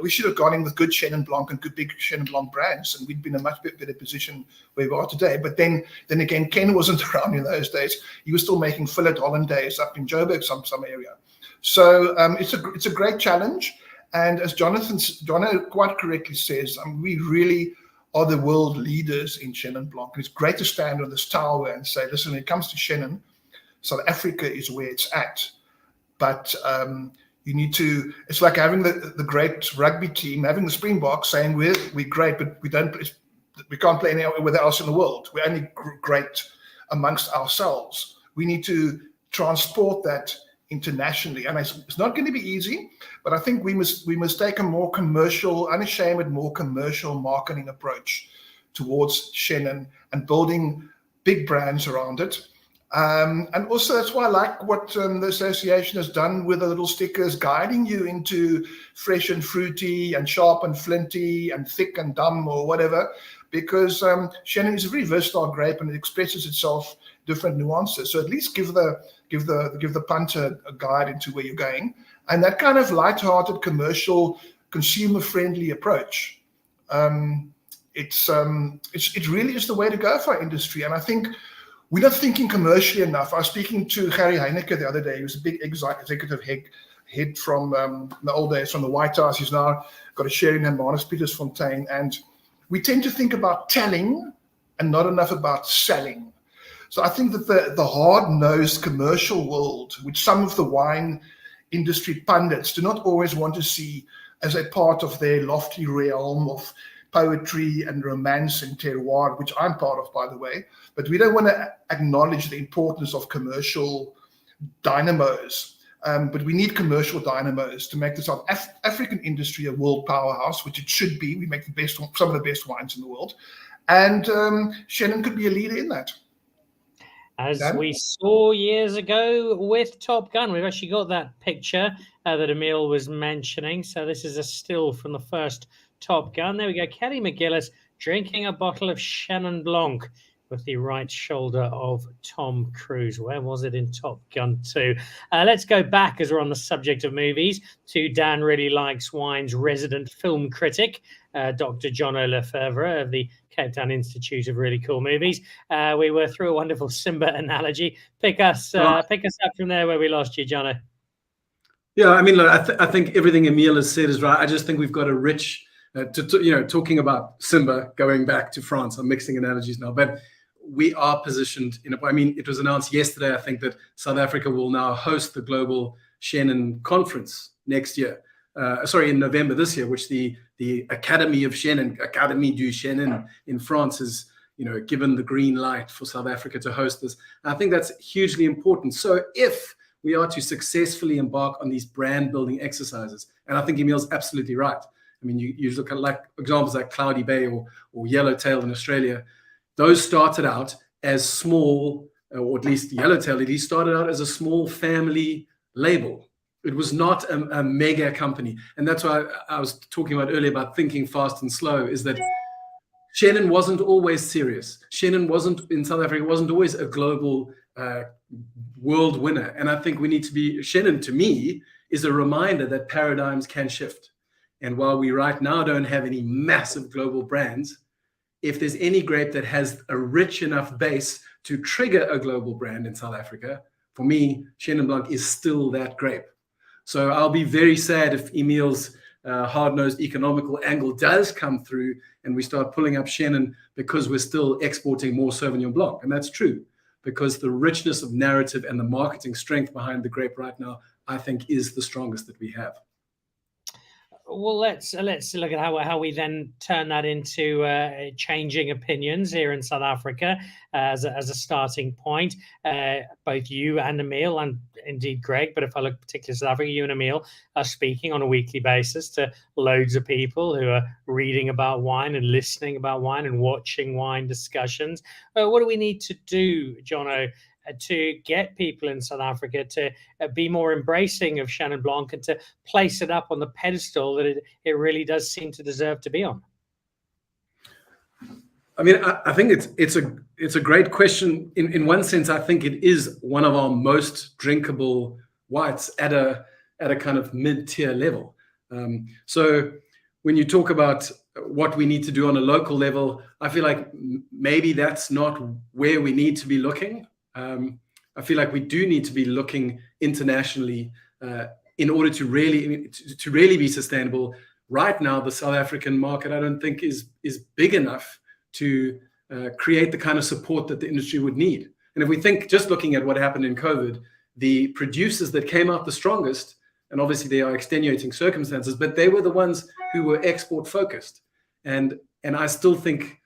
We should have gone in with good Chenin Blanc and good big Chenin Blanc brands, and we'd been in a much better position where we are today. But then again, Ken wasn't around in those days. He was still making fillet hollandaise up in Joubert, some area. So it's a great challenge. And as Jono quite correctly says, we really are the world leaders in Chenin Blanc. And it's great to stand on this tower and say, listen, when it comes to Chenin, South Africa is where it's at. But you need to, it's like having the great rugby team, having the Springboks saying we're great, but we can't play anywhere else in the world. We're only great amongst ourselves. We need to transport that internationally, and it's not going to be easy, but I think we must take a more commercial, unashamed, more commercial marketing approach towards Chenin and building big brands around it. And also that's why I like what the association has done with the little stickers guiding you into fresh and fruity and sharp and flinty and thick and dumb or whatever, because Chenin is a very versatile grape and it expresses itself different nuances. So at least give the punter a guide into where you're going, and that kind of light-hearted, commercial, consumer-friendly approach. It really is the way to go for our industry, and I think we're not thinking commercially enough. I was speaking to Harry Heineke the other day. He was a big executive head from the old days from the White House. He's now got a share in Hermanus Pietersfontein. And we tend to think about telling and not enough about selling. So I think that the hard-nosed commercial world, which some of the wine industry pundits do not always want to see as a part of their lofty realm of poetry and romance and terroir, which I'm part of, by the way, but we don't want to acknowledge the importance of commercial dynamos. But we need commercial dynamos to make the South African industry a world powerhouse, which it should be. We make some of the best wines in the world. And Chenin could be a leader in that. As we saw years ago with Top Gun, we've actually got that picture that Emile was mentioning. So this is a still from the first Top Gun. There we go. Kelly McGillis drinking a bottle of Chenin Blanc with the right shoulder of Tom Cruise. Where was it in Top Gun 2? Let's go back, as we're on the subject of movies, to Dan Really Likes Wine's resident film critic, Dr. Jono Lefebvre of the Cape Town Institute of Really Cool Movies. We were through a wonderful Simba analogy. Pick us up from there where we lost you, Jono. Yeah, I mean, look, I think everything Emile has said is right. I just think we've got a rich, talking about Simba, going back to France. I'm mixing analogies now, but we are positioned in I mean, it was announced yesterday, I think, that South Africa will now host the Global Chenin Conference next year. In November this year, which the Academy of Chenin, Académie du Chenin in France is, given the green light for South Africa to host this. And I think that's hugely important. So if we are to successfully embark on these brand building exercises, and I think Emile's absolutely right. I mean, you look at like examples like Cloudy Bay or Yellowtail in Australia. Those started out as small, or at least Yellowtail, at least started out as a small family label. It was not a mega company. And that's why I was talking about earlier about thinking fast and slow, is that Chenin wasn't always serious. Chenin in South Africa wasn't always a global world winner. And I think we need to be, Chenin to me is a reminder that paradigms can shift. And while we right now don't have any massive global brands, if there's any grape that has a rich enough base to trigger a global brand in South Africa, for me, Chenin Blanc is still that grape. So I'll be very sad if Emile's hard-nosed economical angle does come through and we start pulling up Chenin because we're still exporting more Sauvignon Blanc. And that's true, because the richness of narrative and the marketing strength behind the grape right now, I think, is the strongest that we have. Well, let's look at how we then turn that into changing opinions here in South Africa as a starting point. Both you and Emile, and indeed Greg, but if I look particularly at South Africa, you and Emile are speaking on a weekly basis to loads of people who are reading about wine and listening about wine and watching wine discussions. What do we need to do, Jono, to get people in South Africa to be more embracing of Chenin Blanc and to place it up on the pedestal that it really does seem to deserve to be on? I mean, I think it's a great question. In one sense, I think it is one of our most drinkable whites at a kind of mid-tier level. So when you talk about what we need to do on a local level, I feel like maybe that's not where we need to be looking. I feel like we do need to be looking internationally in order to really be sustainable. Right now, the South African market, I don't think is big enough to create the kind of support that the industry would need. And if we think, just looking at what happened in COVID, the producers that came out the strongest, and obviously they are extenuating circumstances, but they were the ones who were export focused. And I still think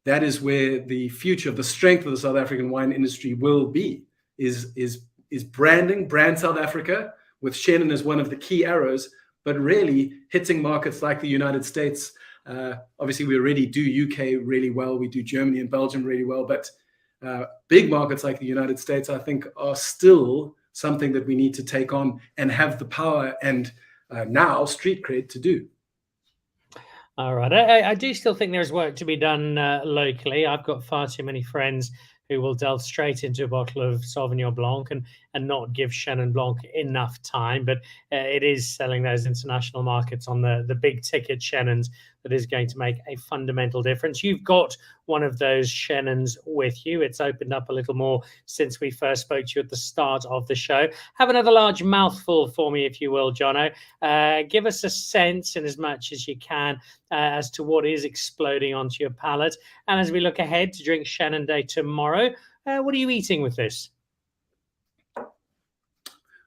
that is where the future of the strength of the South African wine industry will be, is branding, brand South Africa, with Chenin as one of the key arrows, but really hitting markets like the United States. Obviously, we already do UK really well. We do Germany and Belgium really well. But big markets like the United States, I think, are still something that we need to take on and have the power and now street cred to do. All right. I do still think there's work to be done locally. I've got far too many friends who will delve straight into a bottle of Sauvignon Blanc and not give Chenin Blanc enough time. But it is selling those international markets on the big ticket Chenins that is going to make a fundamental difference. You've got one of those Chenins with you. It's opened up a little more since we first spoke to you at the start of the show. Have another large mouthful for me, if you will, Jono. Give us a sense, in as much as you can, as to what is exploding onto your palate. And as we look ahead to Drink Chenin Day tomorrow, what are you eating with this?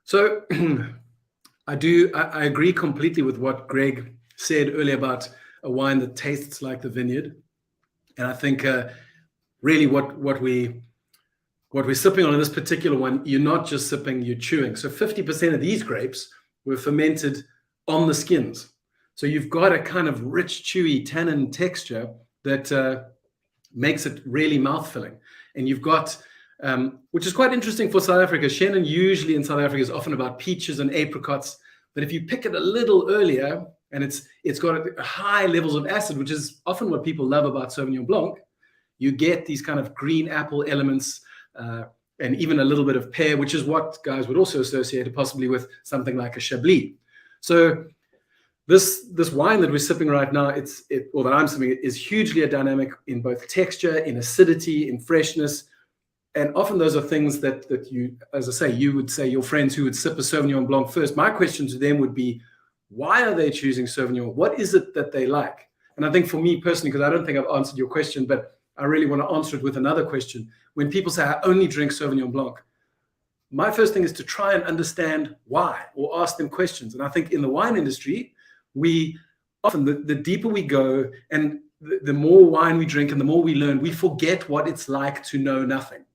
So I agree completely with what Greg said earlier about a wine that tastes like the vineyard. And I think really what we're sipping on in this particular one, you're not just sipping, you're chewing. So 50% of these grapes were fermented on the skins. So you've got a kind of rich, chewy tannin texture that makes it really mouthfilling. And you've got, which is quite interesting for South Africa. Chenin usually in South Africa is often about peaches and apricots. But if you pick it a little earlier, and it's got high levels of acid, which is often what people love about Sauvignon Blanc, you get these kind of green apple elements and even a little bit of pear, which is what guys would also associate it possibly with something like a Chablis. So this wine that we're sipping right now, or that I'm sipping, is hugely dynamic in both texture, in acidity, in freshness. And often those are things that you, as I say, you would say your friends who would sip a Sauvignon Blanc first. My question to them would be, why are they choosing Sauvignon? What is it that they like? And I think for me personally, because I don't think I've answered your question, but I really want to answer it with another question. When people say, I only drink Sauvignon Blanc, my first thing is to try and understand why, or ask them questions. And I think in the wine industry, we often, the deeper we go and the more wine we drink and the more we learn, we forget what it's like to know nothing.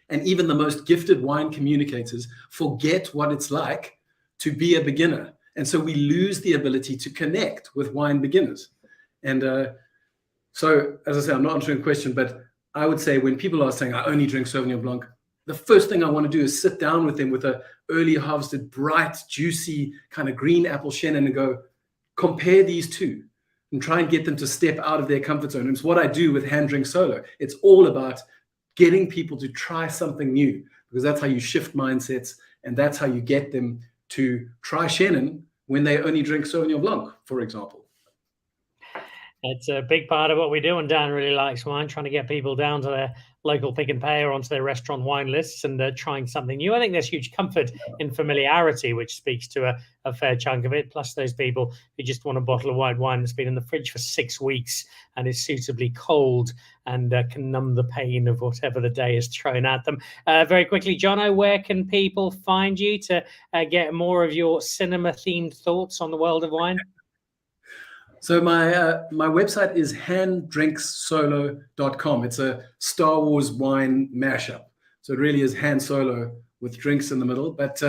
And even the most gifted wine communicators forget what it's like to be a beginner. And so we lose the ability to connect with wine beginners. And so, as I say, I'm not answering the question, but I would say when people are saying, I only drink Sauvignon Blanc, the first thing I want to do is sit down with them with a early harvested, bright, juicy kind of green apple Chenin and go, compare these two and try and get them to step out of their comfort zone. And it's what I do with Hand Drink Solo. It's all about getting people to try something new, because that's how you shift mindsets, and that's how you get them to try Chenin when they only drink Sauvignon Blanc, for example. It's a big part of what we do, and Dan really likes wine, trying to get people down to their local pick and pay or onto their restaurant wine lists and trying something new. I think there's huge comfort in familiarity, which speaks to a fair chunk of it, plus those people who just want a bottle of white wine that's been in the fridge for 6 weeks and is suitably cold and can numb the pain of whatever the day is thrown at them. Very quickly, Jono, where can people find you to get more of your cinema-themed thoughts on the world of wine? So my website is handdrinksolo.com. It's a Star Wars wine mashup. So it really is Han Solo with drinks in the middle. But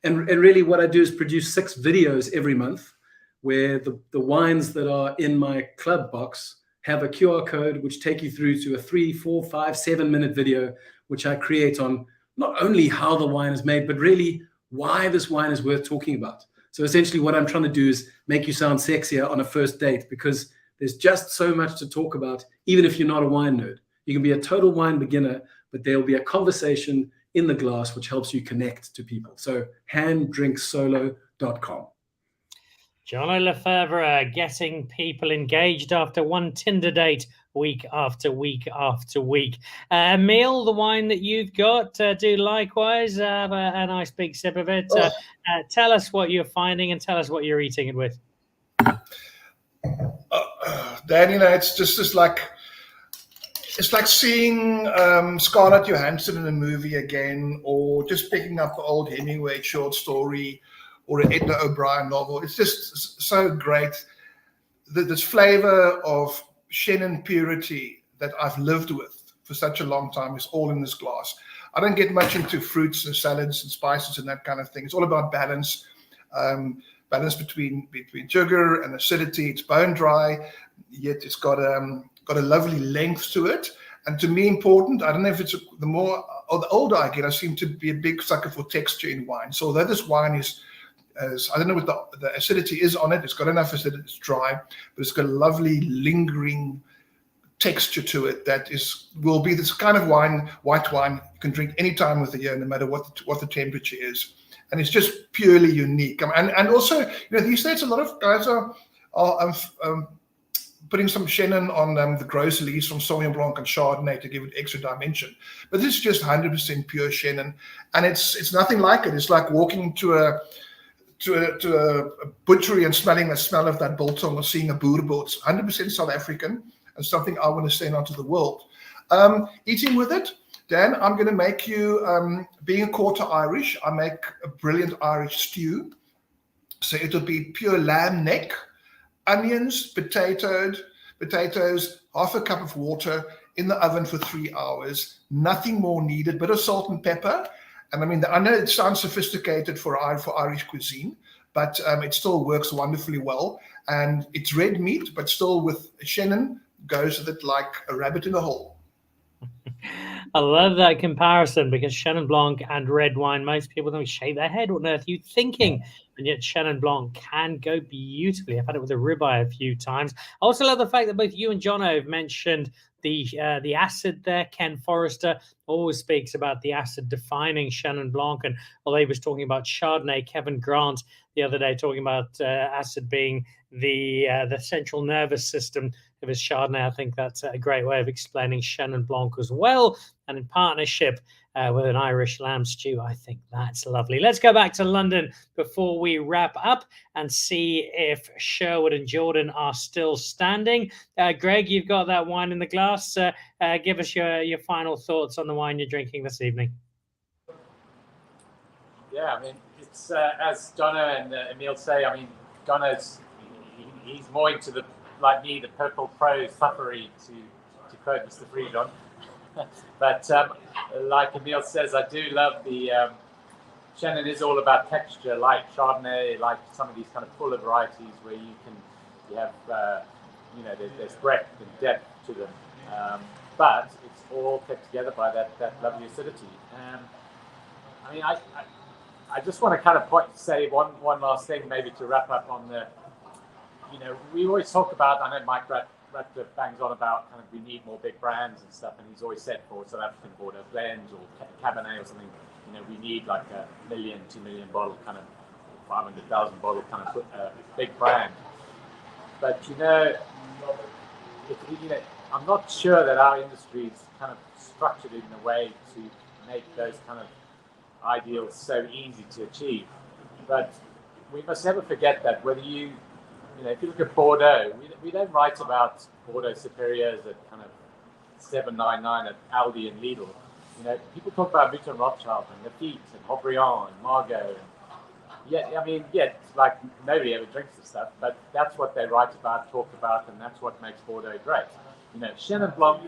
and really what I do is produce 6 videos every month where the wines that are in my club box have a QR code which take you through to a 3, 4, 5, 7-minute video, which I create on not only how the wine is made, but really why this wine is worth talking about. So essentially what I'm trying to do is make you sound sexier on a first date, because there's just so much to talk about, even if you're not a wine nerd. You can be a total wine beginner, but there'll be a conversation in the glass which helps you connect to people. So handdrinksolo.com. Jono Lefebvre getting people engaged after one Tinder date week after week after week. Emile, the wine that you've got, do likewise. Have a nice big sip of it. Tell us what you're finding and tell us what you're eating it with. Dan, it's like seeing Scarlett Johansson in a movie again, or just picking up an old Hemingway short story or an Edna O'Brien novel. It's just so great. This flavor of Chenin purity that I've lived with for such a long time is all in this glass. I don't get much into fruits and salads and spices and that kind of thing. It's all about balance, balance between sugar and acidity. It's bone dry, yet it's got a lovely length to it. And to me, important, I don't know if it's the more or the older I get, I seem to be a big sucker for texture in wine. So although this wine is, I don't know what the acidity is on it. It's got enough acidity, it's dry, but it's got a lovely lingering texture to it that will be this kind of wine, white wine you can drink any time of the year, no matter what the temperature is. And it's just purely unique. And also, these days a lot of guys are putting some Chenin on the Gros Elise from Sauvignon Blanc and Chardonnay to give it extra dimension. But this is just 100% pure Chenin, and it's nothing like it. It's like walking to a butchery and smelling the smell of that biltong or seeing a boereboel. It's 100% South African and something I want to send out to the world. Eating with it, Dan, I'm going to make you, being a quarter Irish, I make a brilliant Irish stew. So it'll be pure lamb neck, onions, potatoes, half a cup of water in the oven for 3 hours. Nothing more needed, bit of salt and pepper. And I mean, I know it sounds sophisticated for Irish cuisine, but it still works wonderfully well. And it's red meat, but still with Chenin, goes with it like a rabbit in a hole. I love that comparison because Chenin Blanc and red wine, most people don't shave their head. What on earth are you thinking? And yet Chenin Blanc can go beautifully. I've had it with a ribeye a few times. I also love the fact that both you and Jono have mentioned the acid there. Ken Forrester always speaks about the acid defining Chenin Blanc. And while he was talking about Chardonnay, Kevin Grant the other day talking about acid being the central nervous system of his Chardonnay. I think that's a great way of explaining Chenin Blanc as well. And in partnership with an Irish lamb stew, I think that's lovely. Let's go back to London before we wrap up and see if Sherwood and Jordan are still standing. Greg, you've got that wine in the glass. Give us your final thoughts on the wine you're drinking this evening. Yeah, I mean, it's as Jono and Emile say, I mean, Jono's he's more into the, like me, the purple prose puffery, to quote Mr. Friedon. But like Emile says, I do love the Chenin is all about texture, like Chardonnay, like some of these kind of fuller varieties where you have there's breadth and depth to them, but it's all kept together by that lovely acidity. I mean, I just want to kind of say one last thing, maybe to wrap up on the, we always talk about, I know Mike Ratcliffe bangs on about kind of we need more big brands and stuff, and he's always said for South African Bordeaux blends or Cabernet or something, we need like a 1 million, 2 million bottle kind of 500,000 bottle kind of big brand. But I'm not sure that our industry is kind of structured in a way to make those kind of ideals so easy to achieve. But we must never forget that whether if you look at Bordeaux, we don't write about Bordeaux Superiors at kind of 7.99 at Aldi and Lidl. People talk about Mouton Rothschild and Lafitte and Haut-Briand and Margaux. Like nobody ever drinks this stuff, but that's what they write about, talk about, and that's what makes Bordeaux great. Chenin Blanc,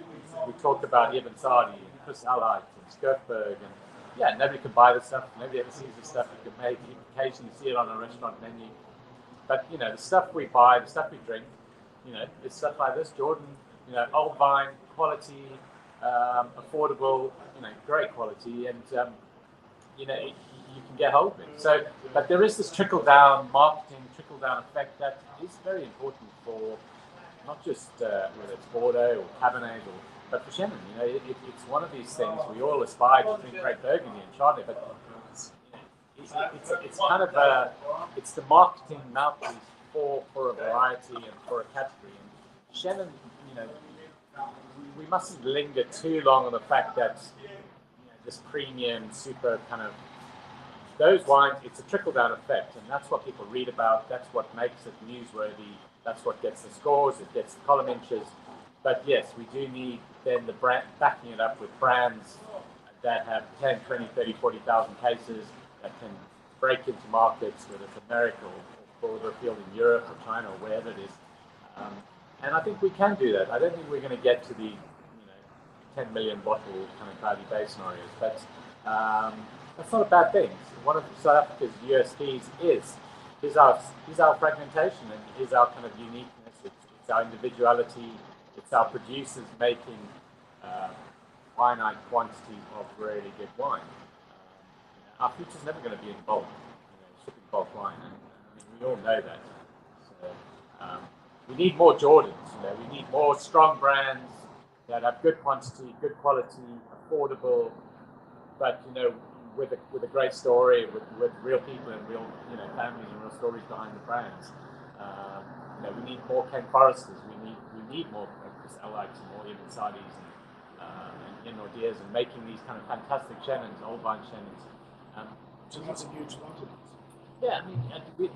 we talked about Ibn Sadi and Chris Allight and Skurfberg, and nobody can buy this stuff. Nobody ever sees this stuff you can make. You occasionally see it on a restaurant menu. But, the stuff we buy, the stuff we drink, it's stuff like this, Jordan, old vine, quality, affordable, great quality, and, you can get hold of it. So, but there is this trickle-down marketing, trickle-down effect that is very important for not just whether it's Bordeaux or Cabernet, but for Chenin. It's one of these things we all aspire to drink great Burgundy and Chardonnay, but it's kind of it's the marketing mouthpiece for a variety and for a category. And Chenin, we mustn't linger too long on the fact that this premium, super kind of those wines, it's a trickle-down effect, and that's what people read about. That's what makes it newsworthy. That's what gets the scores. It gets the column inches. But yes, we do need then the brand backing it up with brands that have 10, 20, 30, 40,000 cases that can break into markets, whether it's America or further afield in Europe or China or wherever it is. And I think we can do that. I don't think we're going to get to the 10 million bottle kind of Cloudy Bay scenarios, but that's not a bad thing. One of South Africa's USPs is our fragmentation and is our kind of uniqueness. It's our individuality. It's our producers making finite quantities of really good wine. Our future's never going to be in bulk, shipping bulk wine, and we all know that. So we need more Jordans. We need more strong brands that have good quantity, good quality, affordable, but with a great story, with real people and real families and real stories behind the brands. We need more Ken Forresters. We need more Chris Allights and more Ibn Sadis and Nordiers, and making these kind of fantastic Chenins, old vine Chenins. So that's a huge market. Yeah, I mean,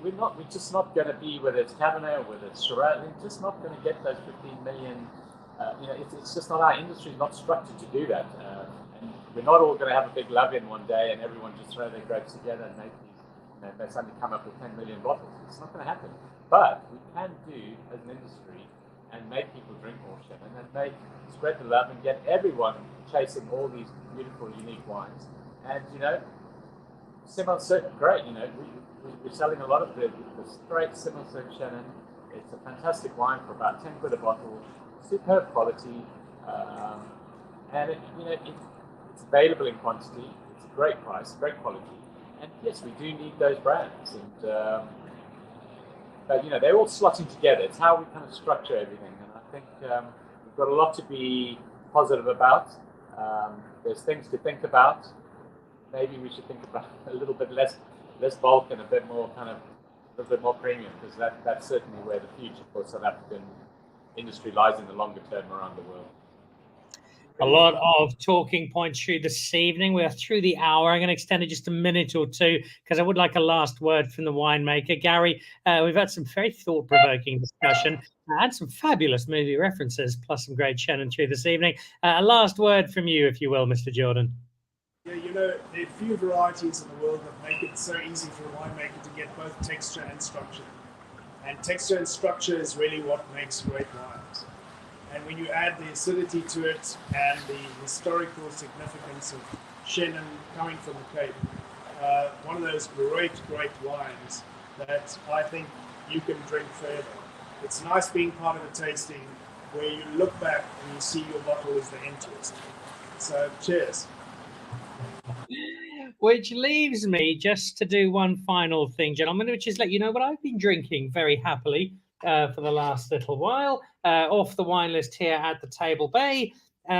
we're just not going to be, whether it's Cabernet or whether it's Shiraz, we're just not going to get those 15 million. It's just not, our industry is not structured to do that. And we're not all going to have a big love-in one day and everyone just throw their grapes together and make these, they suddenly come up with 10 million bottles. It's not going to happen. But we can do, as an industry, and make people drink more Chenin and spread the love and get everyone chasing all these beautiful, unique wines. And, Simon Cirque, great, we're selling a lot of the great Simon Cirque Chenin. It's a fantastic wine for about 10 quid a bottle, superb quality, and it's available in quantity, it's a great price, great quality, and yes, we do need those brands. And but they're all slotting together. It's how we kind of structure everything, and I think we've got a lot to be positive about. There's things to think about. Maybe we should think about a little bit less bulk and a bit more premium, because that's certainly where the future for South African industry lies in the longer term around the world. A lot of talking points through this evening. We are through the hour. I'm going to extend it just a minute or two because I would like a last word from the winemaker. Gary, we've had some very thought-provoking discussion and some fabulous movie references, plus some great Chenin through this evening. A last word from you, if you will, Mr. Jordan. Yeah, there are few varieties in the world that make it so easy for a winemaker to get both texture and structure. And texture and structure is really what makes great wines. And when you add the acidity to it and the historical significance of Chenin coming from the Cape, one of those great wines that I think you can drink forever. It's nice being part of a tasting where you look back and you see your bottle as the end to it. So, cheers. Which leaves me just to do one final thing, gentlemen, which is let you know what I've been drinking very happily for the last little while. Off the wine list here at the Table Bay,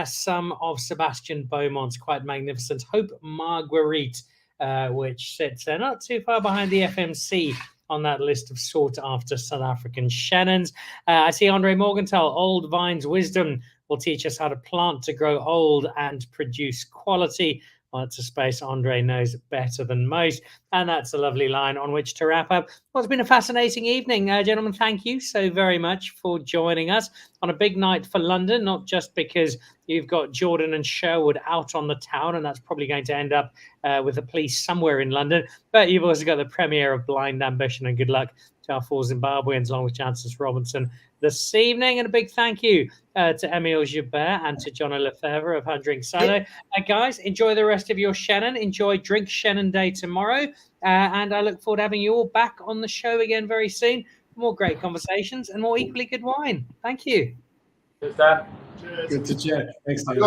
some of Sebastian Beaumont's quite magnificent Hope Marguerite, which sits not too far behind the FMC on that list of sought-after South African Chenins. I see Andre Morgenthau, Old Vine's Wisdom will teach us how to plant to grow old and produce quality. Well, it's a space Andre knows better than most. And that's a lovely line on which to wrap up. Well, it's been a fascinating evening. Gentlemen, thank you so very much for joining us on a big night for London, not just because you've got Jordan and Sherwood out on the town, and that's probably going to end up with the police somewhere in London, but you've also got the premiere of Blind Ambition, and good luck to our four Zimbabweans along with Jancis Robinson this evening. And a big thank you to Emile Joubert and to Jono Lefebvre of Drink Chenin. Guys, enjoy the rest of your Chenin. Enjoy Drink Chenin Day tomorrow. And I look forward to having you all back on the show again very soon for more great conversations and more equally good wine. Thank you. Cheers, Dan. Cheers. Good to chat. Thanks, Dan.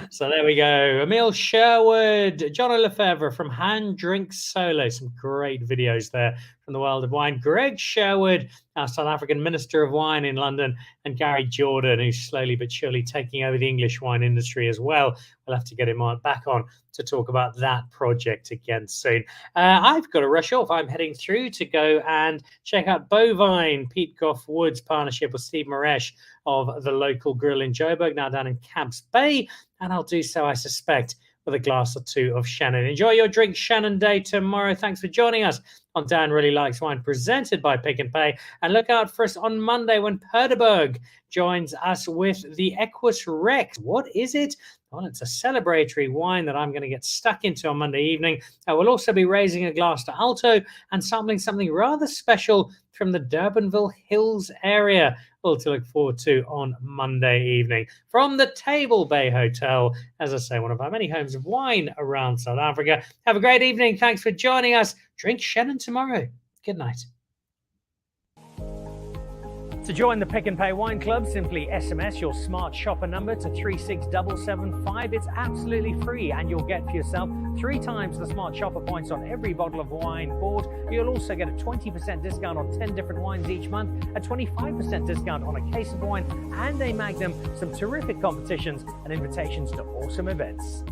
So there we go. Emile Sherwood, Jono Lefebvre from Hand Drink Solo. Some great videos there from the world of wine. Greg Sherwood, our South African Minister of Wine in London, and Gary Jordan, who's slowly but surely taking over the English wine industry as well. We'll have to get him back on to talk about that project again soon. I've got to rush off. I'm heading through to go and check out Bovine, Pete Goff Woods' partnership with Steve Maresh of the local grill in Joburg, now down in Camps Bay. And I'll do so, I suspect, with a glass or two of Chenin. Enjoy your Drink Chenin Day tomorrow. Thanks for joining us on Dan Really Likes Wine, presented by Pick and Pay. And look out for us on Monday when Perdeberg joins us with the Equus Rex. What is it? Well, it's a celebratory wine that I'm going to get stuck into on Monday evening. I will also be raising a glass to Alto and sampling something rather special from the Durbanville Hills area. All to look forward to on Monday evening. From the Table Bay Hotel, as I say, one of our many homes of wine around South Africa. Have a great evening. Thanks for joining us. Drink Chenin tomorrow. Good night. To join the Pick and Pay Wine Club, simply SMS your smart shopper number to 36775. It's absolutely free, and you'll get for yourself 3 times the smart shopper points on every bottle of wine bought. You'll also get a 20% discount on 10 different wines each month, a 25% discount on a case of wine, and a Magnum, some terrific competitions and invitations to awesome events.